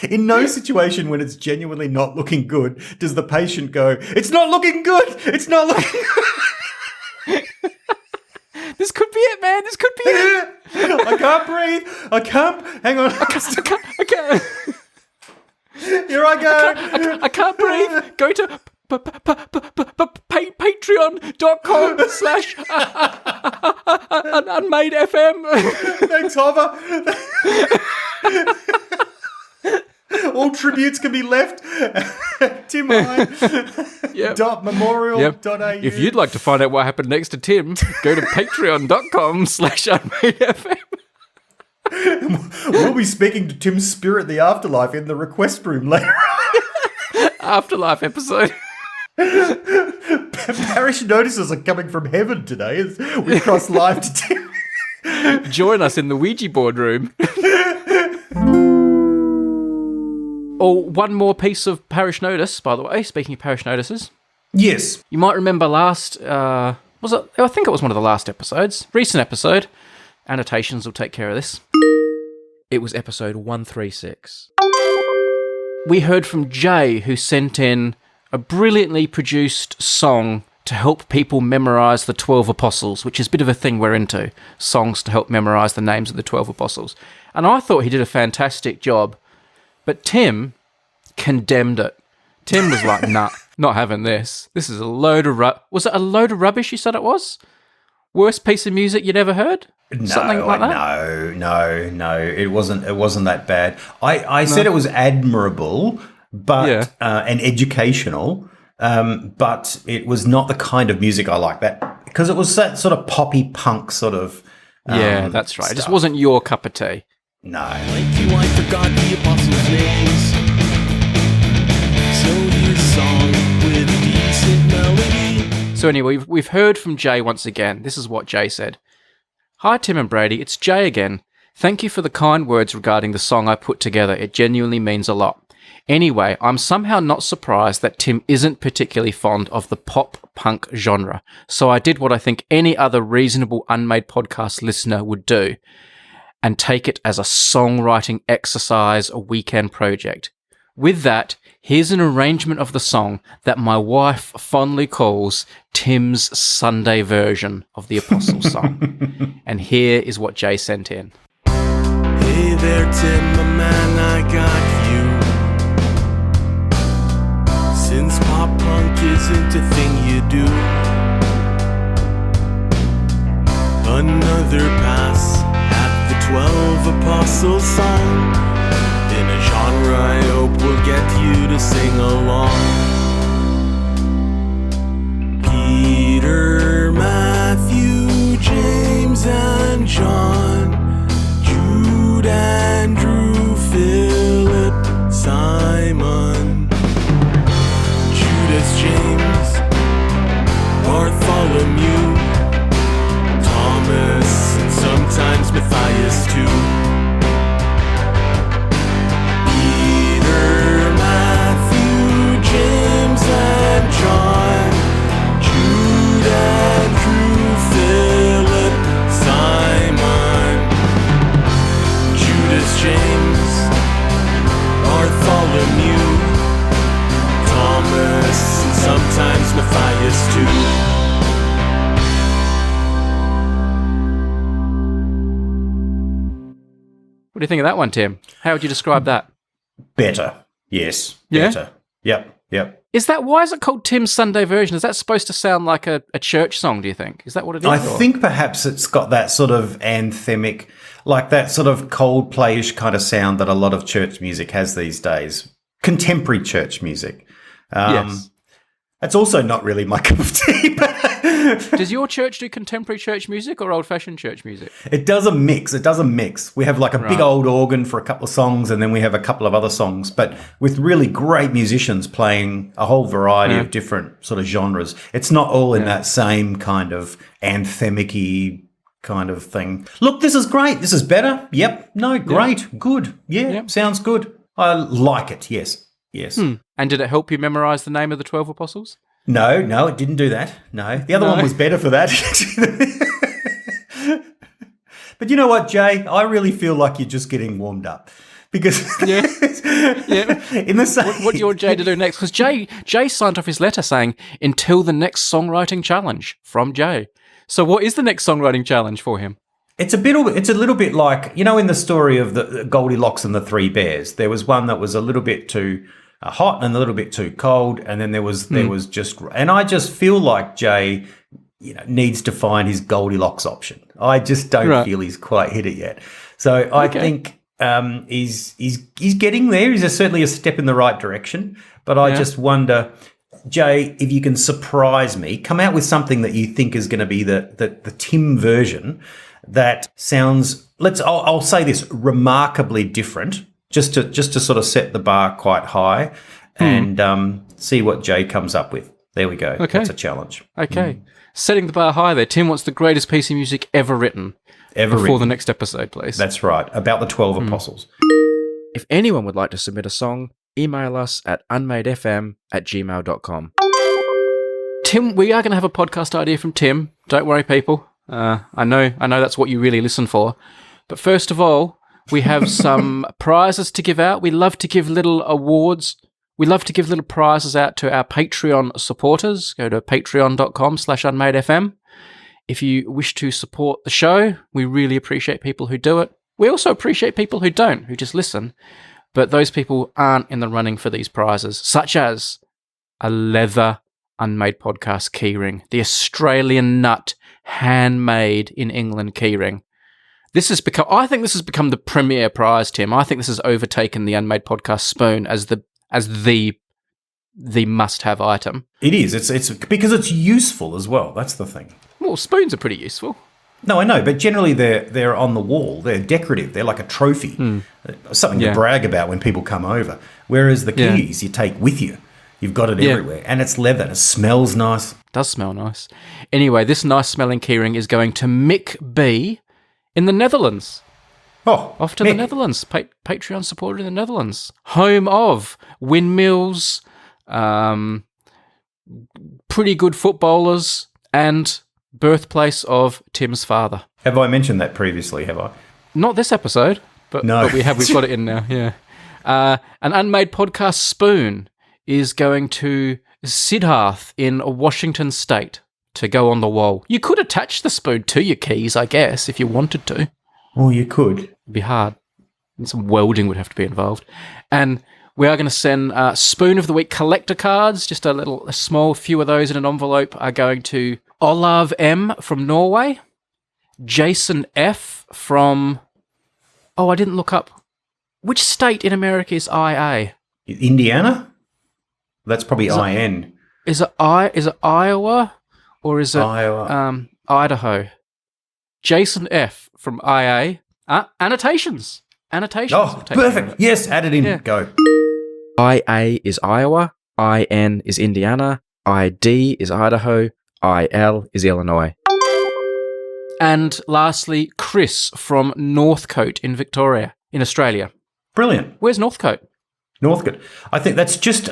In no situation when it's genuinely not looking good does the patient go, it's not looking good. It's not looking good. This could be it, man. This could be it. I can't breathe. I can't. Hang on. I can't. Here I go. I can't breathe. Go to patreon.com/Unmade FM. Thanks, Hover. All tributes can be left at timryan.memorial.au. If you'd like to find out what happened next to Tim, go to patreon.com/Unmade FM. We'll be speaking to Tim's spirit in the afterlife in the request room later. Afterlife episode. Parish notices are coming from heaven today as we cross live to Tim. Join us in the Ouija board room. One more piece of parish notice, by the way, speaking of parish notices. Yes. You might remember I think it was one of the last episodes, recent episode. Annotations will take care of this. It was episode 136. We heard from Jay, who sent in a brilliantly produced song to help people memorise the 12 apostles, which is a bit of a thing we're into, songs to help memorise the names of the 12 apostles. And I thought he did a fantastic job, but Tim condemned it. Tim was like, nah, not having this. This is a load of Was it a load of rubbish you said it was? Worst piece of music you'd ever heard? Something like that? No. It wasn't that bad. I said it was admirable, but and educational, but it was not the kind of music I like. That because it was that sort of poppy punk sort of. That's right. Stuff. It just wasn't your cup of tea. No. I forgot the apostles' names. So here's a song with a decent melody. So anyway, we've heard from Jay once again. This is what Jay said. Hi, Tim and Brady. It's Jay again. Thank you for the kind words regarding the song I put together. It genuinely means a lot. Anyway, I'm somehow not surprised that Tim isn't particularly fond of the pop-punk genre. So I did what I think any other reasonable Unmade podcast listener would do and take it as a songwriting exercise, a weekend project. with that, here's an arrangement of the song that my wife fondly calls Tim's Sunday version of the Apostles' song. And here is what Jay sent in. Hey there, Tim, my man, I got you. Since pop punk isn't a thing you do, another pass at the 12 Apostles song, in a genre I hope will get you to sing along. Peter, Matthew, James, and John, Jude, Andrew, Philip, Simon, Judas, James, Bartholomew, Thomas, and sometimes Matthias too. Peter, Matthew, James, and John, Jude, Andrew, Philip, Simon, Judas, James, Bartholomew, Thomas, and sometimes Matthias too. What do you think of that one, Tim? How would you describe that? Better. Yes. Yeah? Better. Yep. Why is it called Tim's Sunday version? Is that supposed to sound like a church song, do you think? Is that what it is? I think perhaps it's got that sort of anthemic, like that sort of Coldplay-ish kind of sound that a lot of church music has these days. Contemporary church music. Yes. It's also not really my cup of tea, but Does your church do contemporary church music or old-fashioned church music? it does a mix. We have like a big old organ for a couple of songs, and then we have a couple of other songs, but with really great musicians playing a whole variety of different sort of genres. It's not all in that same kind of anthemic-y kind of thing. Look, this is great. This is better. Yep. No, great. Good. Yeah, sounds good. I like it. Yes. And did it help you memorize the name of the 12 apostles? No, it didn't do that. No. The other one was better for that. But you know what, Jay? I really feel like you're just getting warmed up. Because Yeah. in the same... What do you want Jay to do next? Because Jay signed off his letter saying, until the next songwriting challenge from Jay. So what is the next songwriting challenge for him? It's a little bit like, you know, in the story of the Goldilocks and the Three Bears, there was one that was a little bit too hot and a little bit too cold, and then there was just, and I just feel like Jay, needs to find his Goldilocks option. I just don't feel he's quite hit it yet. So I think he's getting there. He's certainly a step in the right direction, but I just wonder, Jay, if you can surprise me, come out with something that you think is going to be the Tim version that sounds, I'll say this, remarkably different, just to sort of set the bar quite high and see what Jay comes up with. There we go. Okay. That's a challenge. Okay. Setting the bar high there. Tim wants the greatest piece of music ever written. Before the next episode, please. That's right. About the 12 apostles. If anyone would like to submit a song, email us at unmadefm@gmail.com. Tim, we are going to have a podcast idea from Tim. Don't worry, people. I know that's what you really listen for. But first of all, we have some prizes to give out. We love to give little awards. We love to give little prizes out to our Patreon supporters. Go to patreon.com/unmadefm. If you wish to support the show, we really appreciate people who do it. We also appreciate people who don't, who just listen. But those people aren't in the running for these prizes, such as a leather Unmade podcast keyring, the Australian nut handmade in England keyring. I think this has become the premier prize, Tim. I think this has overtaken the Unmade podcast spoon as the must-have item. It is. It's because it's useful as well. That's the thing. Well, spoons are pretty useful. No, I know, but generally they're on the wall. They're decorative. They're like a trophy, something to brag about when people come over. Whereas the keys you take with you. You've got it everywhere, and it's leather. It smells nice. It does smell nice. Anyway, this nice-smelling keyring is going to Mick B in the Netherlands. Oh, off to Mick. the Netherlands. Patreon supporter in the Netherlands, home of windmills, pretty good footballers, and birthplace of Tim's father. Have I mentioned that previously? Have I? Not this episode, but No. but we've got it in now. Yeah. An Unmade podcast spoon is going to Siddharth in Washington State to go on the wall. You could attach the spoon to your keys, I guess, if you wanted to. Oh, you could. It'd be hard. And some welding would have to be involved. And we are going to send Spoon of the Week collector cards, just a small few of those in an envelope, are going to Olav M. from Norway, Jason F. from... Oh, I didn't look up. Which state in America is IA? Indiana? That's probably IN. Is it Iowa or is it Iowa. Idaho? Jason F. from IA. Annotations. Annotations. Oh, perfect. Yes, add it in. Yeah. Go. IA is Iowa. IN is Indiana. ID is Idaho. IL is Illinois. And lastly, Chris from Northcote in Victoria, in Australia. Brilliant. Where's Northcote? Northcote. I think that's just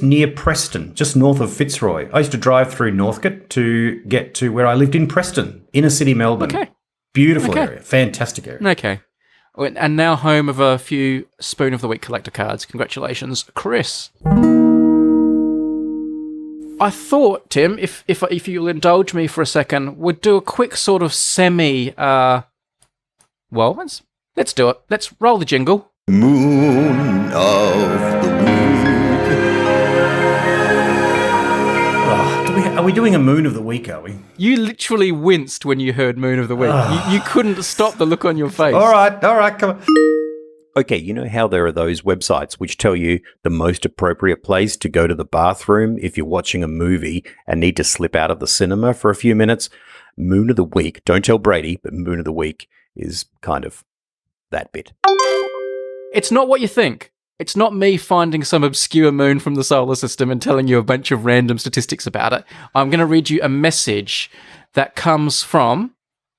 near Preston, just north of Fitzroy. I used to drive through Northcote to get to where I lived in Preston, inner city Melbourne. Okay. Beautiful area. Fantastic area. Okay. And now home of a few Spoon of the Week collector cards. Congratulations, Chris. I thought, Tim, if you'll indulge me for a second, we'd do a quick sort of semi... let's do it. Let's roll the jingle. Moon of the week. Are we doing a Moon of the Week, are we? You literally winced when you heard Moon of the Week. You couldn't stop the look on your face. All right, come on. Okay, you know how there are those websites which tell you the most appropriate place to go to the bathroom if you're watching a movie and need to slip out of the cinema for a few minutes? Moon of the Week, don't tell Brady, but Moon of the Week is kind of that bit. It's not what you think. It's not me finding some obscure moon from the solar system and telling you a bunch of random statistics about it. I'm going to read you a message that comes from,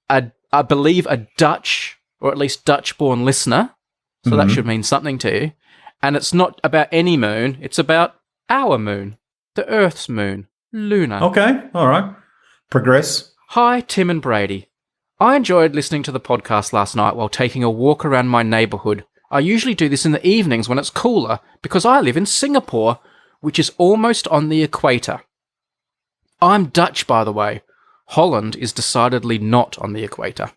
I believe, a Dutch, or at least Dutch-born listener. So that should mean something to you. And it's not about any moon. It's about our moon, the Earth's moon, Luna. Okay, all right. Progress. Hi, Tim and Brady. I enjoyed listening to the podcast last night while taking a walk around my neighbourhood. I usually do this in the evenings when it's cooler because I live in Singapore, which is almost on the equator. I'm Dutch, by the way. Holland is decidedly not on the equator.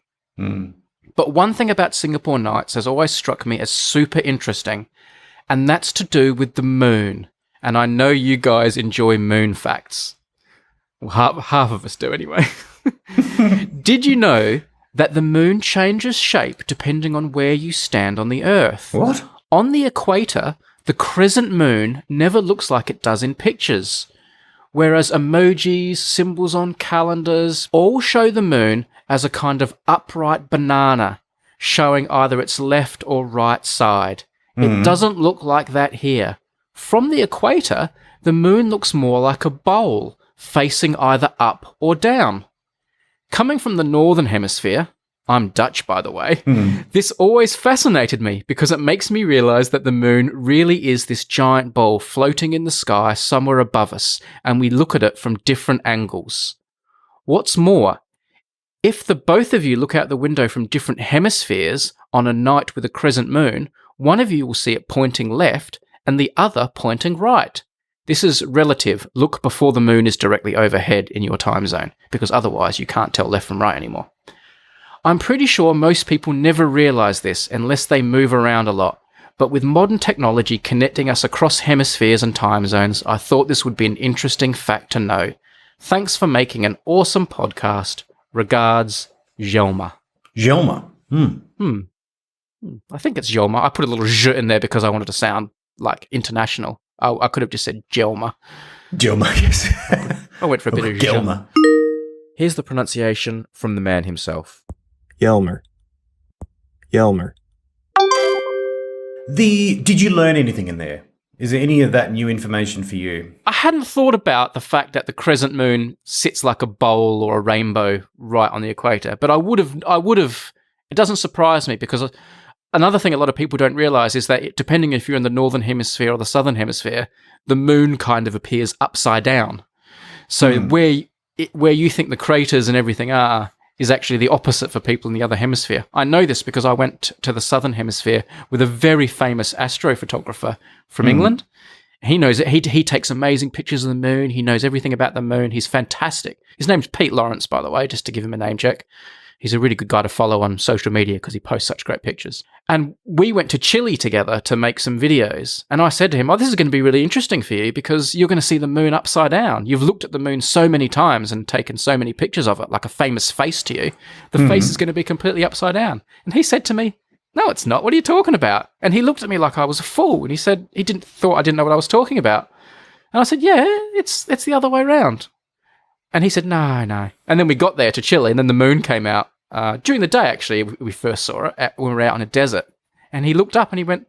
But one thing about Singapore nights has always struck me as super interesting, and that's to do with the moon. And I know you guys enjoy moon facts. Well, half of us do anyway. Did you know that the moon changes shape depending on where you stand on the Earth? What? On the equator, the crescent moon never looks like it does in pictures, whereas emojis, symbols on calendars, all show the moon as a kind of upright banana, showing either its left or right side. It doesn't look like that here. From the equator, the moon looks more like a bowl, facing either up or down. Coming from the northern hemisphere, I'm Dutch, by the way, this always fascinated me because it makes me realise that the moon really is this giant ball floating in the sky somewhere above us, and we look at it from different angles. What's more, if the both of you look out the window from different hemispheres on a night with a crescent moon, one of you will see it pointing left and the other pointing right. This is relative. Look before the moon is directly overhead in your time zone, because otherwise you can't tell left from right anymore. I'm pretty sure most people never realise this unless they move around a lot, but with modern technology connecting us across hemispheres and time zones, I thought this would be an interesting fact to know. Thanks for making an awesome podcast. Regards, Jelma. Jelma. I think it's Jelma. I put a little j in there because I wanted to sound like international. I could have just said Jelma. Jelma, yes. I went for a bit of Jelma. Here's the pronunciation from the man himself. Yelmer. Did you learn anything in there? Is there any of that new information for you? I hadn't thought about the fact that the crescent moon sits like a bowl or a rainbow right on the equator, but I would have. It doesn't surprise me because another thing a lot of people don't realize is that depending if you're in the northern hemisphere or the southern hemisphere, the moon kind of appears upside down. So where you think the craters and everything are, is actually the opposite for people in the other hemisphere. I know this because I went to the southern hemisphere with a very famous astrophotographer from England. He knows it. He takes amazing pictures of the moon. He knows everything about the moon. He's fantastic. His name's Pete Lawrence, by the way, just to give him a name check. He's a really good guy to follow on social media because he posts such great pictures. And we went to Chile together to make some videos. And I said to him, this is going to be really interesting for you because you're going to see the moon upside down. You've looked at the moon so many times and taken so many pictures of it, like a famous face to you. The face is going to be completely upside down. And he said to me, no, it's not. What are you talking about? And he looked at me like I was a fool. And he said he thought I didn't know what I was talking about. And I said, yeah, it's the other way around. And he said, no. And then we got there to Chile, and then the moon came out. During the day, actually, we first saw it when we were out in a desert. And he looked up and he went,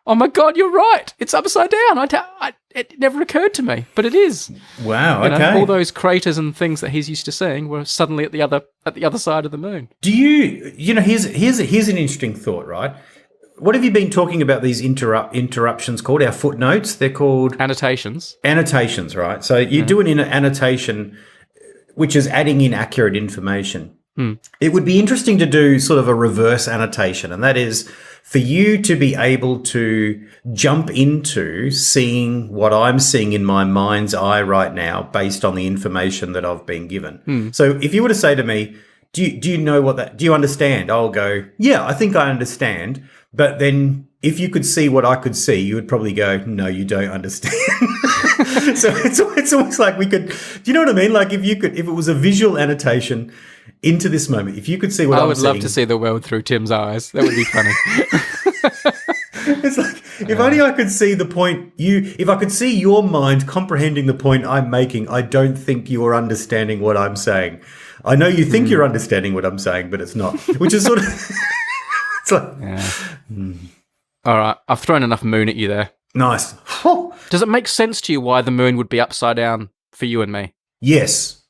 oh my God, you're right. It's upside down. It never occurred to me, but it is. Wow, You know, okay. all those craters and things that he's used to seeing were suddenly at the other side of the moon. Do here's an interesting thought, right? What have you been talking about these interruptions called? Our footnotes? They're called? Annotations. Annotations, right? So you're doing an annotation, which is adding in accurate information. It would be interesting to do sort of a reverse annotation, and that is for you to be able to jump into seeing what I'm seeing in my mind's eye right now based on the information that I've been given. So if you were to say to me, do you know do you understand? I'll go, yeah, I think I understand. But then if you could see what I could see, you would probably go, no, you don't understand. So it's almost like we could, do you know what I mean? Like if it was a visual annotation into this moment, if you could see what I would seeing, love to see the world through Tim's eyes. That would be funny. it's like, if only I could see the point if I could see your mind comprehending the point I'm making, I don't think you are understanding what I'm saying. I know you think you're understanding what I'm saying, but it's not, which is sort of, it's like, All right, I've thrown enough moon at you there. nice. Does it make sense to you why the moon would be upside down for you and me? Yes.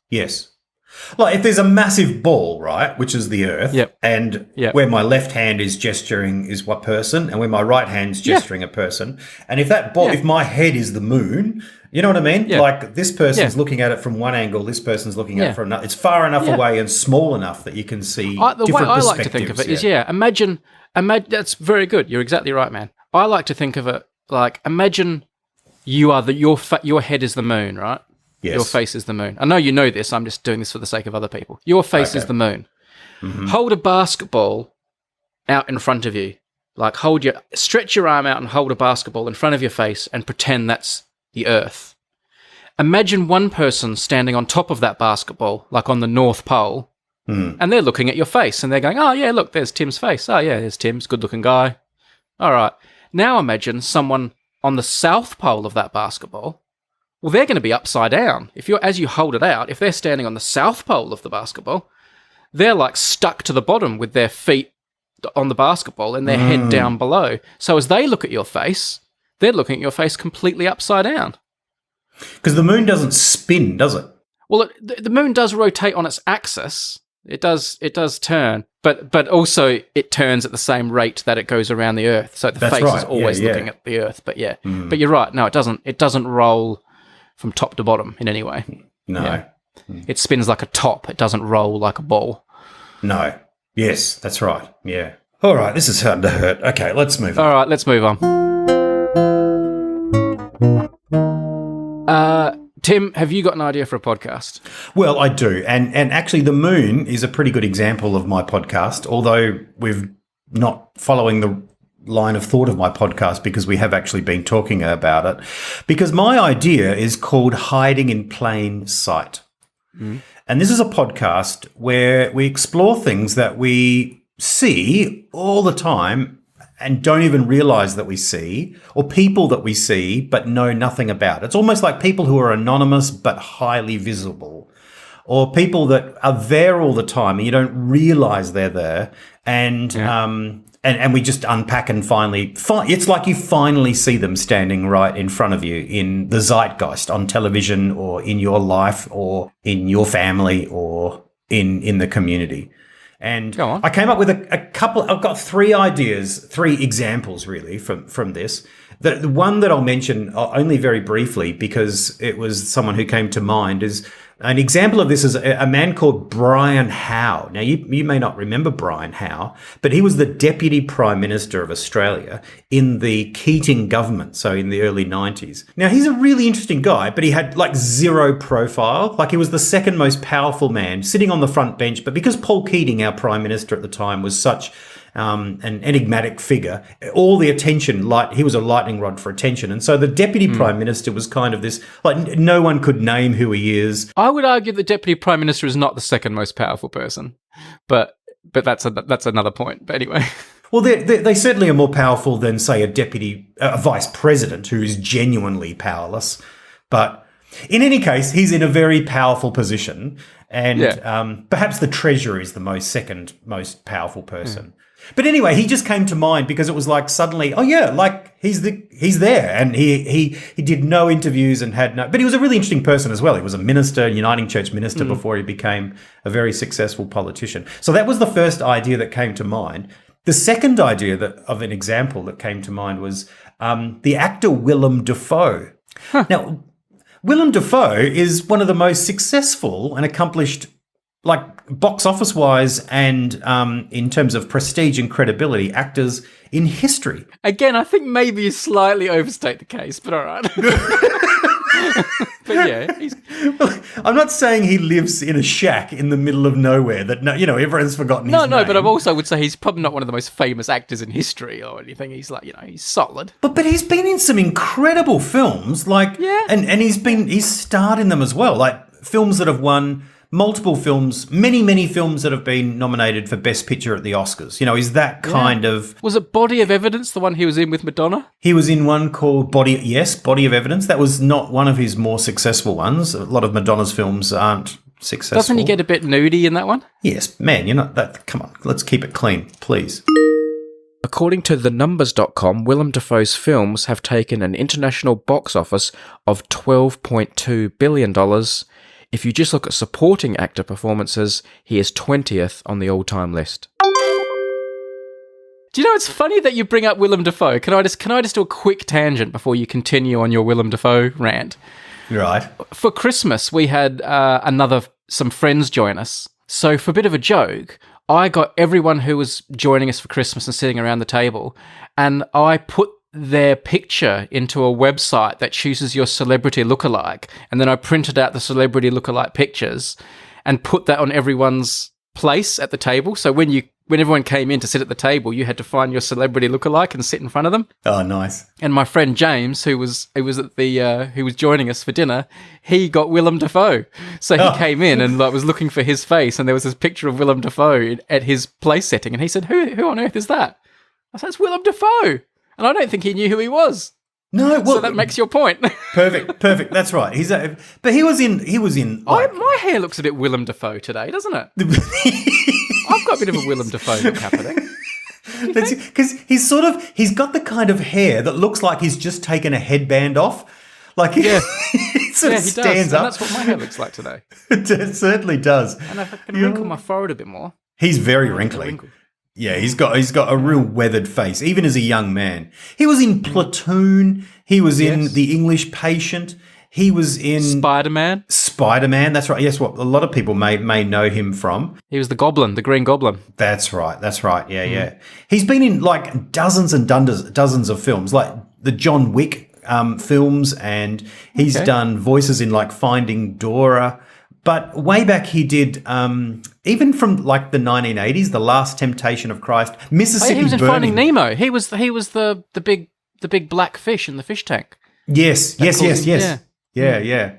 Like if there's a massive ball, right, which is the Earth, and where my left hand is gesturing is one person, and where my right hand's gesturing a person, and if that ball, if my head is the moon, you know what I mean? Yeah. Like this person's looking at it from one angle, this person's looking at it from another. It's far enough away and small enough that you can see The way different I like to think of it is, imagine. That's very good. You're exactly right, man. I like to think of it like imagine you are your head is the moon, right? Yes. Your face is the moon. I know you know this. I'm just doing this for the sake of other people. Your face is the moon. Mm-hmm. Hold a basketball out in front of you. Like stretch your arm out and hold a basketball in front of your face and pretend that's the Earth. Imagine one person standing on top of that basketball, like on the North Pole, and they're looking at your face and they're going, oh yeah, look, there's Tim's face. Oh yeah, there's Tim's, good looking guy. All right. Now imagine someone on the South Pole of that basketball. Well, they're going to be upside down. As you hold it out, if they're standing on the South Pole of the basketball, they're like stuck to the bottom with their feet on the basketball and their head down below. So as they look at your face, they're looking at your face completely upside down. Because the moon doesn't spin, does it? Well, the moon does rotate on its axis. It does turn, but also it turns at the same rate that it goes around the Earth. So the face is always looking at the Earth. But but you're right. No, it doesn't. It doesn't roll from top to bottom in any way. No. Yeah. It spins like a top. It doesn't roll like a ball. No. Yes, that's right. Yeah. All right, this is starting to hurt. Okay, let's move on. All right, let's move on. Tim, have you got an idea for a podcast? Well, I do. And actually the moon is a pretty good example of my podcast, although we're not following the line of thought of my podcast because we have actually been talking about it. Because my idea is called Hiding in Plain Sight. And this is a podcast where we explore things that we see all the time and don't even realize that we see, or people that we see but know nothing about. It's almost like people who are anonymous but highly visible, or people that are there all the time and you don't realize they're there. And we just unpack and finally, it's like you finally see them standing right in front of you in the zeitgeist on television or in your life or in your family or in the community. And Go on. I came up with a couple. I've got three examples really from this. The one that I'll mention only very briefly because it was someone who came to mind is An example of this is a man called Brian Howe. Now, you may not remember Brian Howe, but he was the Deputy Prime Minister of Australia in the Keating government, so in the early 90s. Now, he's a really interesting guy, but he had like zero profile. Like he was the second most powerful man sitting on the front bench, but because Paul Keating, our Prime Minister at the time, was such an enigmatic figure, all the attention, he was a lightning rod for attention. And so the Deputy Prime Minister was kind of this, like no one could name who he is. I would argue the Deputy Prime Minister is not the second most powerful person, but that's another point. But anyway. Well, they certainly are more powerful than, say, a vice president who is genuinely powerless. But in any case, he's in a very powerful position. And perhaps the Treasurer is the second most powerful person. But anyway, he just came to mind because it was like suddenly, oh yeah, like he's there, and he did no interviews and had no. But he was a really interesting person as well. He was a minister, Uniting Church minister, before he became a very successful politician. So that was the first idea that came to mind. The second idea of an example that came to mind was the actor Willem Dafoe. Now, Willem Dafoe is one of the most successful and accomplished, like box office wise and in terms of prestige and credibility, actors in history. Again, I think maybe you slightly overstate the case, but all right. But yeah, I'm not saying he lives in a shack in the middle of nowhere that everyone's forgotten his name. No, but I also would say he's probably not one of the most famous actors in history or anything. He's like, he's solid. But he's been in some incredible films, like and he's starred in them as well, like films that have won. Multiple films, many films that have been nominated for Best Picture at the Oscars. Is that kind of... Was it Body of Evidence, the one he was in with Madonna? He was in one called Body of Evidence. That was not one of his more successful ones. A lot of Madonna's films aren't successful. Doesn't he get a bit nudie in that one? Yes. Man, you're not that... Come on, let's keep it clean, please. According to thenumbers.com, Willem Dafoe's films have taken an international box office of $12.2 billion. If you just look at supporting actor performances, he is 20th on the all-time list. Do you know, it's funny that you bring up Willem Dafoe. Can I just do a quick tangent before you continue on your Willem Dafoe rant? Right. For Christmas, we had some friends join us. So for a bit of a joke, I got everyone who was joining us for Christmas and sitting around the table, and I put their picture into a website that chooses your celebrity lookalike, and then I printed out the celebrity lookalike pictures and put that on everyone's place at the table. So when everyone came in to sit at the table, you had to find your celebrity lookalike and sit in front of them. Oh, nice. And my friend James, who was joining us for dinner, he got Willem Dafoe. So he came in and was looking for his face, and there was this picture of Willem Dafoe at his place setting, and he said, "Who on earth is that?" I said, "It's Willem Dafoe." And I don't think he knew who he was. No, well, so that makes your point. Perfect. That's right. But he was in. Like, my hair looks a bit Willem Dafoe today, doesn't it? I've got a bit of a Willem Dafoe look happening. Because he's got the kind of hair that looks like he's just taken a headband off. Like it sort of he stands does. up. And that's what my hair looks like today. It certainly does. And if I can wrinkle my forehead a bit more. He's very wrinkly. Yeah, he's got a real weathered face, even as a young man. He was in Platoon. He was in The English Patient. He was in Spider-Man. That's right. Yes, what a lot of people may know him from. He was the Goblin, the Green Goblin. That's right. Yeah. He's been in like dozens and dozens of films, like the John Wick films, and he's done voices in like Finding Dora. But way back he did, even from like the 1980s, The Last Temptation of Christ, Mississippi Burning. He was in Finding Nemo. He was the big black fish in the fish tank. Yes. Yeah.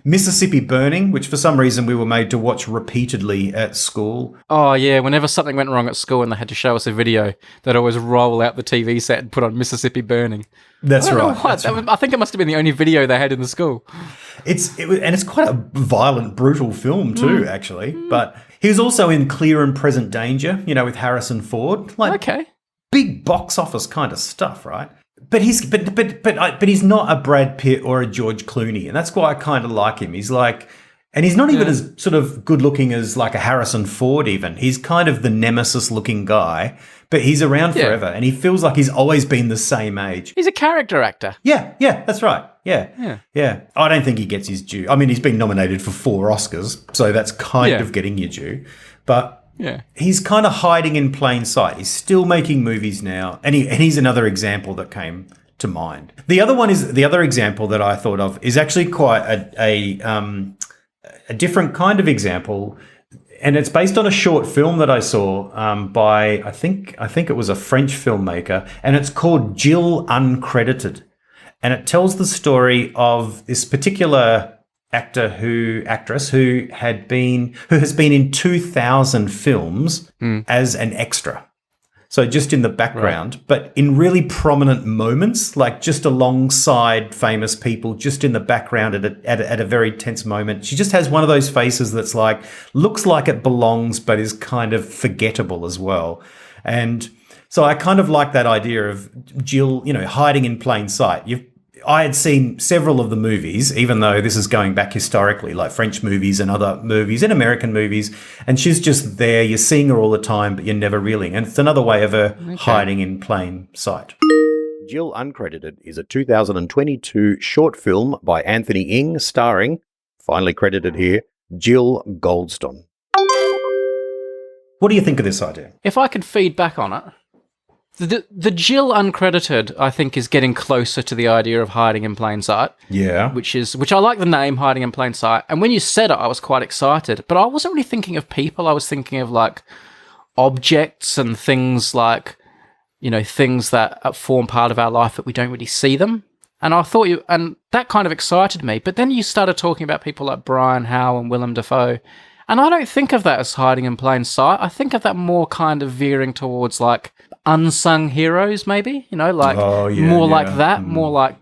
Mississippi Burning, which for some reason we were made to watch repeatedly at school. Oh, yeah. Whenever something went wrong at school and they had to show us a video, they'd always roll out the TV set and put on Mississippi Burning. That's right. I think it must have been the only video they had in the school. It's quite a violent, brutal film too, actually. But he was also in Clear and Present Danger, with Harrison Ford. Big box office kind of stuff, right? But he's not a Brad Pitt or a George Clooney, and that's why I kind of like him. He's like, and he's not even as sort of good looking as like a Harrison Ford. Even he's kind of the nemesis looking guy, but he's around forever, and he feels like he's always been the same age. He's a character actor. Yeah, that's right. Yeah. I don't think he gets his due. I mean, he's been nominated for 4 Oscars, so that's kind of getting your due. But he's kind of hiding in plain sight. He's still making movies now, and he's another example that came to mind. The other example that I thought of is actually quite a different kind of example. And it's based on a short film that I saw by, I think it was a French filmmaker, and it's called Jill Uncredited. And it tells the story of this particular actress who has been in 2,000 films as an extra. So just in the background, but in really prominent moments, like just alongside famous people, just in the background at a very tense moment. She just has one of those faces that's like, looks like it belongs, but is kind of forgettable as well. And so I kind of like that idea of Jill, hiding in plain sight. I had seen several of the movies, even though this is going back historically, like French movies and other movies and American movies, and she's just there. You're seeing her all the time, but you're never reeling. And it's another way of her hiding in plain sight. Jill Uncredited is a 2022 short film by Anthony Ing, starring, finally credited here, Jill Goldston. What do you think of this idea? If I could feed back on it, the Jill Uncredited, I think, is getting closer to the idea of hiding in plain sight. Yeah. Which I like the name, hiding in plain sight. And when you said it, I was quite excited. But I wasn't really thinking of people. I was thinking of like objects and things like, things that form part of our life that we don't really see them. And I thought and that kind of excited me. But then you started talking about people like Brian Howe and Willem Dafoe. And I don't think of that as hiding in plain sight. I think of that more kind of veering towards like unsung heroes, maybe, more like that, more like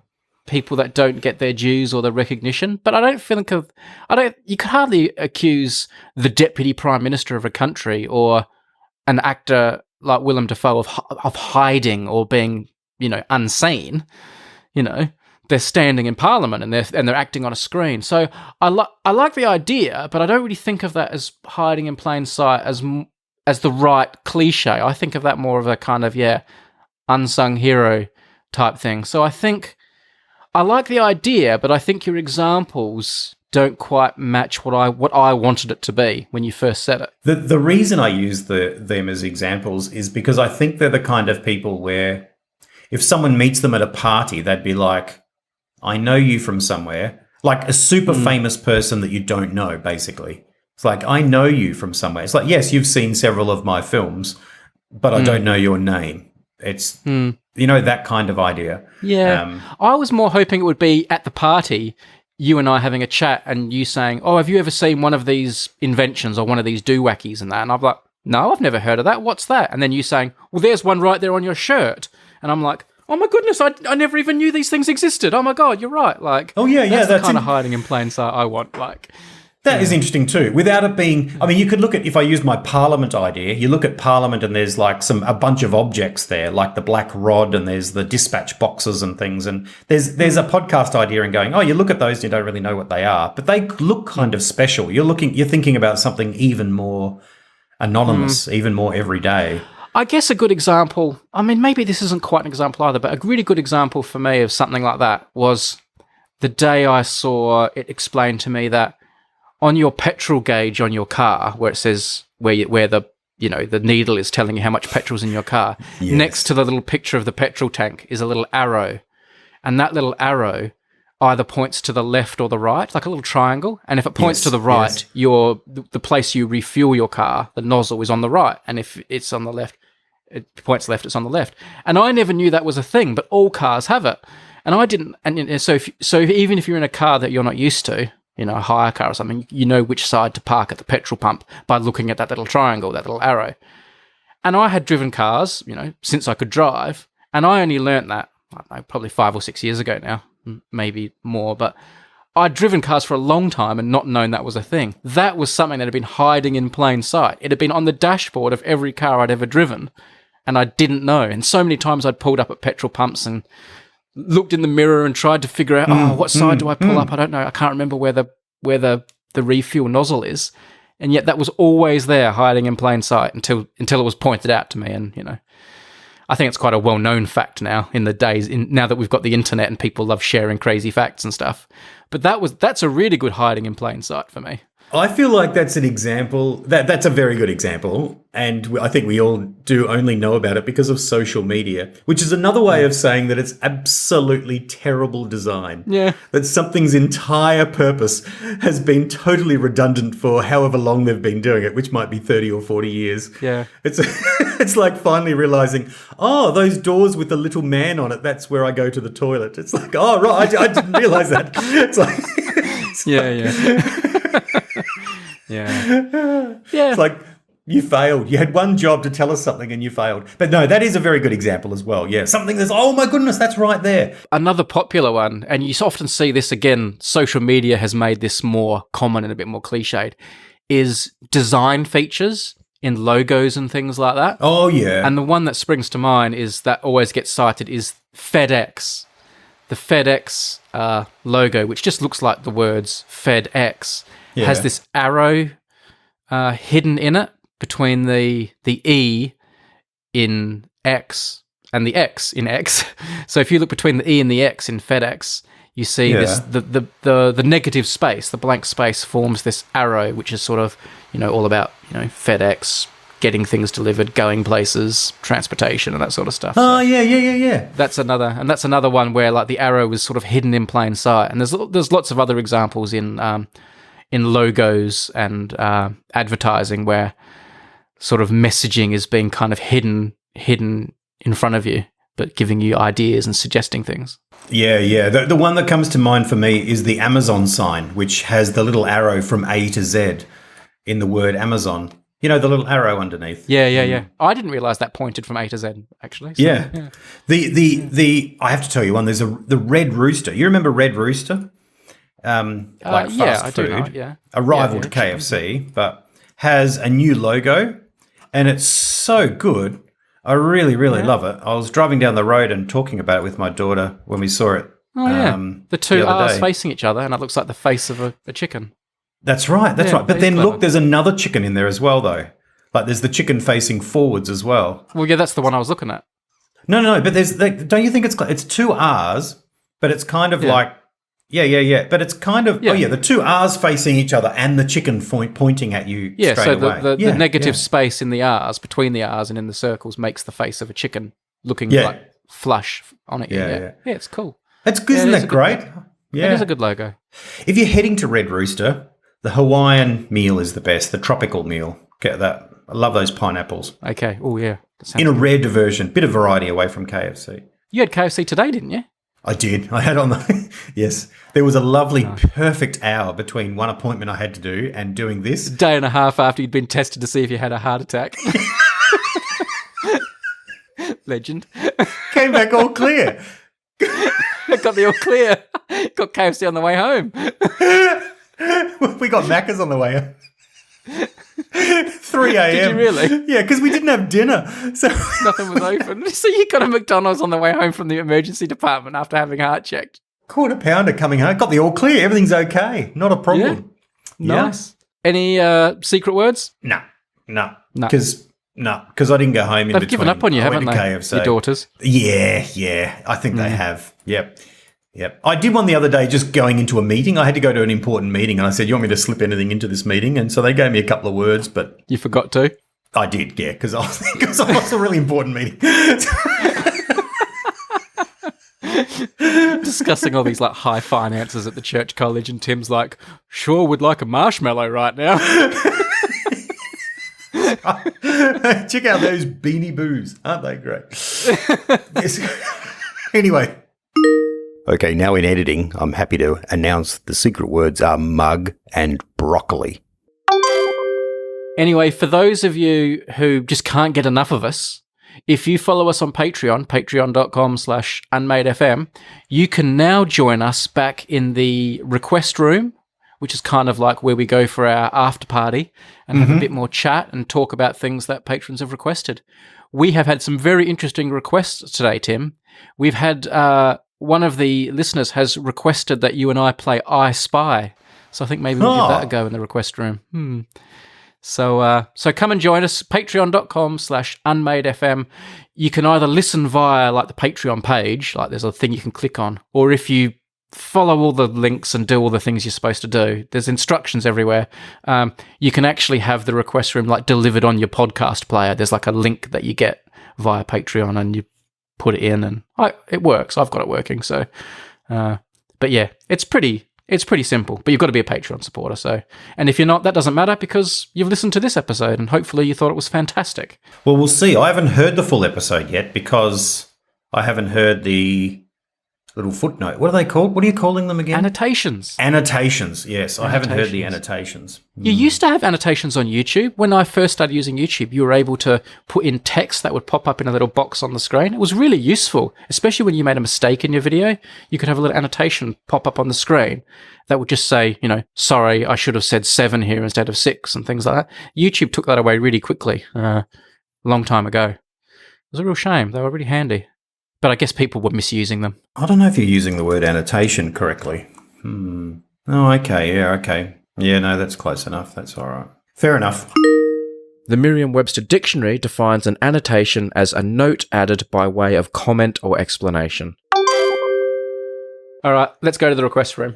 people that don't get their dues or the recognition. But I don't think you could hardly accuse the deputy prime minister of a country or an actor like Willem Dafoe of hiding or being, unseen. They're standing in Parliament and they're acting on a screen. So I like the idea, but I don't really think of that as hiding in plain sight as the right cliche. I think of that more of a kind of unsung hero type thing. So I think I like the idea, but I think your examples don't quite match what I wanted it to be when you first said it. The reason I use them as examples is because I think they're the kind of people where if someone meets them at a party, they'd be like, I know you from somewhere, like a super famous person that you don't know, basically. It's like, I know you from somewhere. It's like, yes, you've seen several of my films, but I don't know your name. It's, that kind of idea. Yeah. I was more hoping it would be at the party, you and I having a chat and you saying, oh, have you ever seen one of these inventions or one of these do-wackies and that? And I'm like, no, I've never heard of that. What's that? And then you saying, well, there's one right there on your shirt. And I'm like, oh my goodness, I never even knew these things existed. Oh my God, you're right. Like, that's the kind of hiding in plain sight I want. Like, that is interesting too. Without it being, I mean, you could look at, if I use my Parliament idea, you look at Parliament and there's like a bunch of objects there, like the black rod and there's the dispatch boxes and things. And there's a podcast idea and going, oh, you look at those and you don't really know what they are, but they look kind of special. You're thinking about something even more anonymous, even more everyday. I guess a good example, I mean, maybe this isn't quite an example either, but a really good example for me of something like that was the day I saw it explained to me that on your petrol gauge on your car, where it says where the needle is telling you how much petrol's in your car, next to the little picture of the petrol tank is a little arrow. And that little arrow either points to the left or the right, like a little triangle. And if it points to the right, the place you refuel your car, the nozzle is on the right. And if it's on the left, it points left, it's on the left. And I never knew that was a thing, but all cars have it. And I didn't. And so even if you're in a car that you're not used to, a hire car or something, you know which side to park at the petrol pump by looking at that little triangle, that little arrow. And I had driven cars, since I could drive. And I only learnt that, I don't know, probably 5 or 6 years ago now, maybe more. But I'd driven cars for a long time and not known that was a thing. That was something that had been hiding in plain sight. It had been on the dashboard of every car I'd ever driven. And I didn't know. And so many times I'd pulled up at petrol pumps and looked in the mirror and tried to figure out, what side do I pull up? I don't know. I can't remember where the refuel nozzle is. And yet that was always there, hiding in plain sight until it was pointed out to me. And, I think it's quite a well-known fact now in the days, now that we've got the internet and people love sharing crazy facts and stuff. But that's a really good hiding in plain sight for me. I feel like that's an example, that's a very good example, and I think we all do only know about it because of social media, which is another way of saying that it's absolutely terrible design. Yeah. That something's entire purpose has been totally redundant for however long they've been doing it, which might be 30 or 40 years. Yeah. It's like finally realizing, oh, those doors with the little man on it, that's where I go to the toilet. It's like, oh, right, I didn't realize that. It's like... Yeah. It's like, you failed. You had one job to tell us something and you failed. But no, that is a very good example as well. Yeah, something that's, oh my goodness, that's right there. Another popular one, and you often see this again, social media has made this more common and a bit more cliched, is design features in logos and things like that. Oh, yeah. And the one that springs to mind is that always gets cited is FedEx. The FedEx logo, which just looks like the words FedEx, has this arrow hidden in it between the E in X and the X in X. So if you look between the E and the X in FedEx, you see this the negative space, the blank space forms this arrow, which is sort of, all about, FedEx, getting things delivered, going places, transportation, and that sort of stuff. Oh, yeah. That's another one where like the arrow is sort of hidden in plain sight, and there's lots of other examples in logos and advertising where sort of messaging is being kind of hidden in front of you, but giving you ideas and suggesting things. Yeah. The one that comes to mind for me is the Amazon sign, which has the little arrow from A to Z in the word Amazon. The little arrow underneath. Yeah. I didn't realise that pointed from A to Z, actually. So, yeah. The I have to tell you one. There's the Red Rooster. You remember Red Rooster? Like fast food. I do know, yeah. A rival to KFC, but has a new logo, and it's so good. I really, really love it. I was driving down the road and talking about it with my daughter when we saw it. Oh, yeah. The two the other R's day. facing each other, and it looks like the face of a chicken. That's right. But then clever. look, there's another chicken in there as well, though. Like there's the chicken facing forwards as well. Well, yeah, that's the one I was looking at. No. But there's don't you think it's two R's, but it's kind of like But it's kind of the two R's facing each other and the chicken pointing at you. Yeah. Straight So away. the negative space in the R's, between the R's and in the circles, makes the face of a chicken looking like flush on it. Yeah, it's cool. It's good, isn't that great? Yeah, it is a good logo. If you're heading to Red Rooster, the Hawaiian meal is the best. The tropical meal. Get that. I love those pineapples. Okay. Oh, yeah. In a red version. Bit of variety away from KFC. You had KFC today, didn't you? I did. I had on the... Yes. There was a lovely, perfect hour between one appointment I had to do and doing this. A day and a half after you'd been tested to see if you had a heart attack. Legend. Came back all clear. Got the all clear. Got KFC on the way home. We got Macca's on the way home. 3 a.m. Did you really? Yeah, because we didn't have dinner. So nothing was open. So you got a McDonald's on the way home from the emergency department after having heart checked. Quarter pounder coming home. Got the all clear. Everything's okay. Not a problem. Yeah. Nice. Any secret words? No. Because I didn't go home in between. They've given up on you, haven't they? KFC. Your daughters. Yeah. I think they have. Yep. I did one the other day just going into a meeting. I had to go to an important meeting and I said, you want me to slip anything into this meeting? And so they gave me a couple of words, but... You forgot to? I did, yeah, because it was a really important meeting. Discussing all these like high finances at the church college, and Tim's like, sure would like a marshmallow right now. Check out those Beanie Boos. Aren't they great? Yes. Anyway. Okay, now in editing, I'm happy to announce the secret words are mug and broccoli. Anyway, for those of you who just can't get enough of us, if you follow us on Patreon, patreon.com/unmadefm, you can now join us back in the request room, which is kind of like where we go for our after party and have a bit more chat and talk about things that patrons have requested. We have had some very interesting requests today, Tim. We've had... one of the listeners has requested that you and I play I Spy. So I think maybe we'll give that a go in the request room. So come and join us, patreon.com/unmadefm. You can either listen via like the Patreon page, like there's a thing you can click on, or if you follow all the links and do all the things you're supposed to do, there's instructions everywhere. You can actually have the request room like delivered on your podcast player. There's like a link that you get via Patreon and you put it in and it works. I've got it working. So, but yeah, it's pretty simple, but you've got to be a Patreon supporter. So, and if you're not, that doesn't matter because you've listened to this episode and hopefully you thought it was fantastic. Well, we'll see. I haven't heard the full episode yet because I haven't heard the little footnote. What are they called? What are you calling them again? Annotations. Annotations, yes. I haven't heard the annotations. You used to have annotations on YouTube. When I first started using YouTube, you were able to put in text that would pop up in a little box on the screen. It was really useful, especially when you made a mistake in your video. You could have a little annotation pop up on the screen that would just say, sorry, I should have said 7 here instead of 6 and things like that. YouTube took that away really quickly a long time ago. It was a real shame. They were really handy. But I guess people were misusing them. I don't know if you're using the word annotation correctly. Oh, okay. Yeah, okay. Yeah, no, that's close enough. That's all right. Fair enough. The Merriam-Webster Dictionary defines an annotation as a note added by way of comment or explanation. All right, let's go to the request room.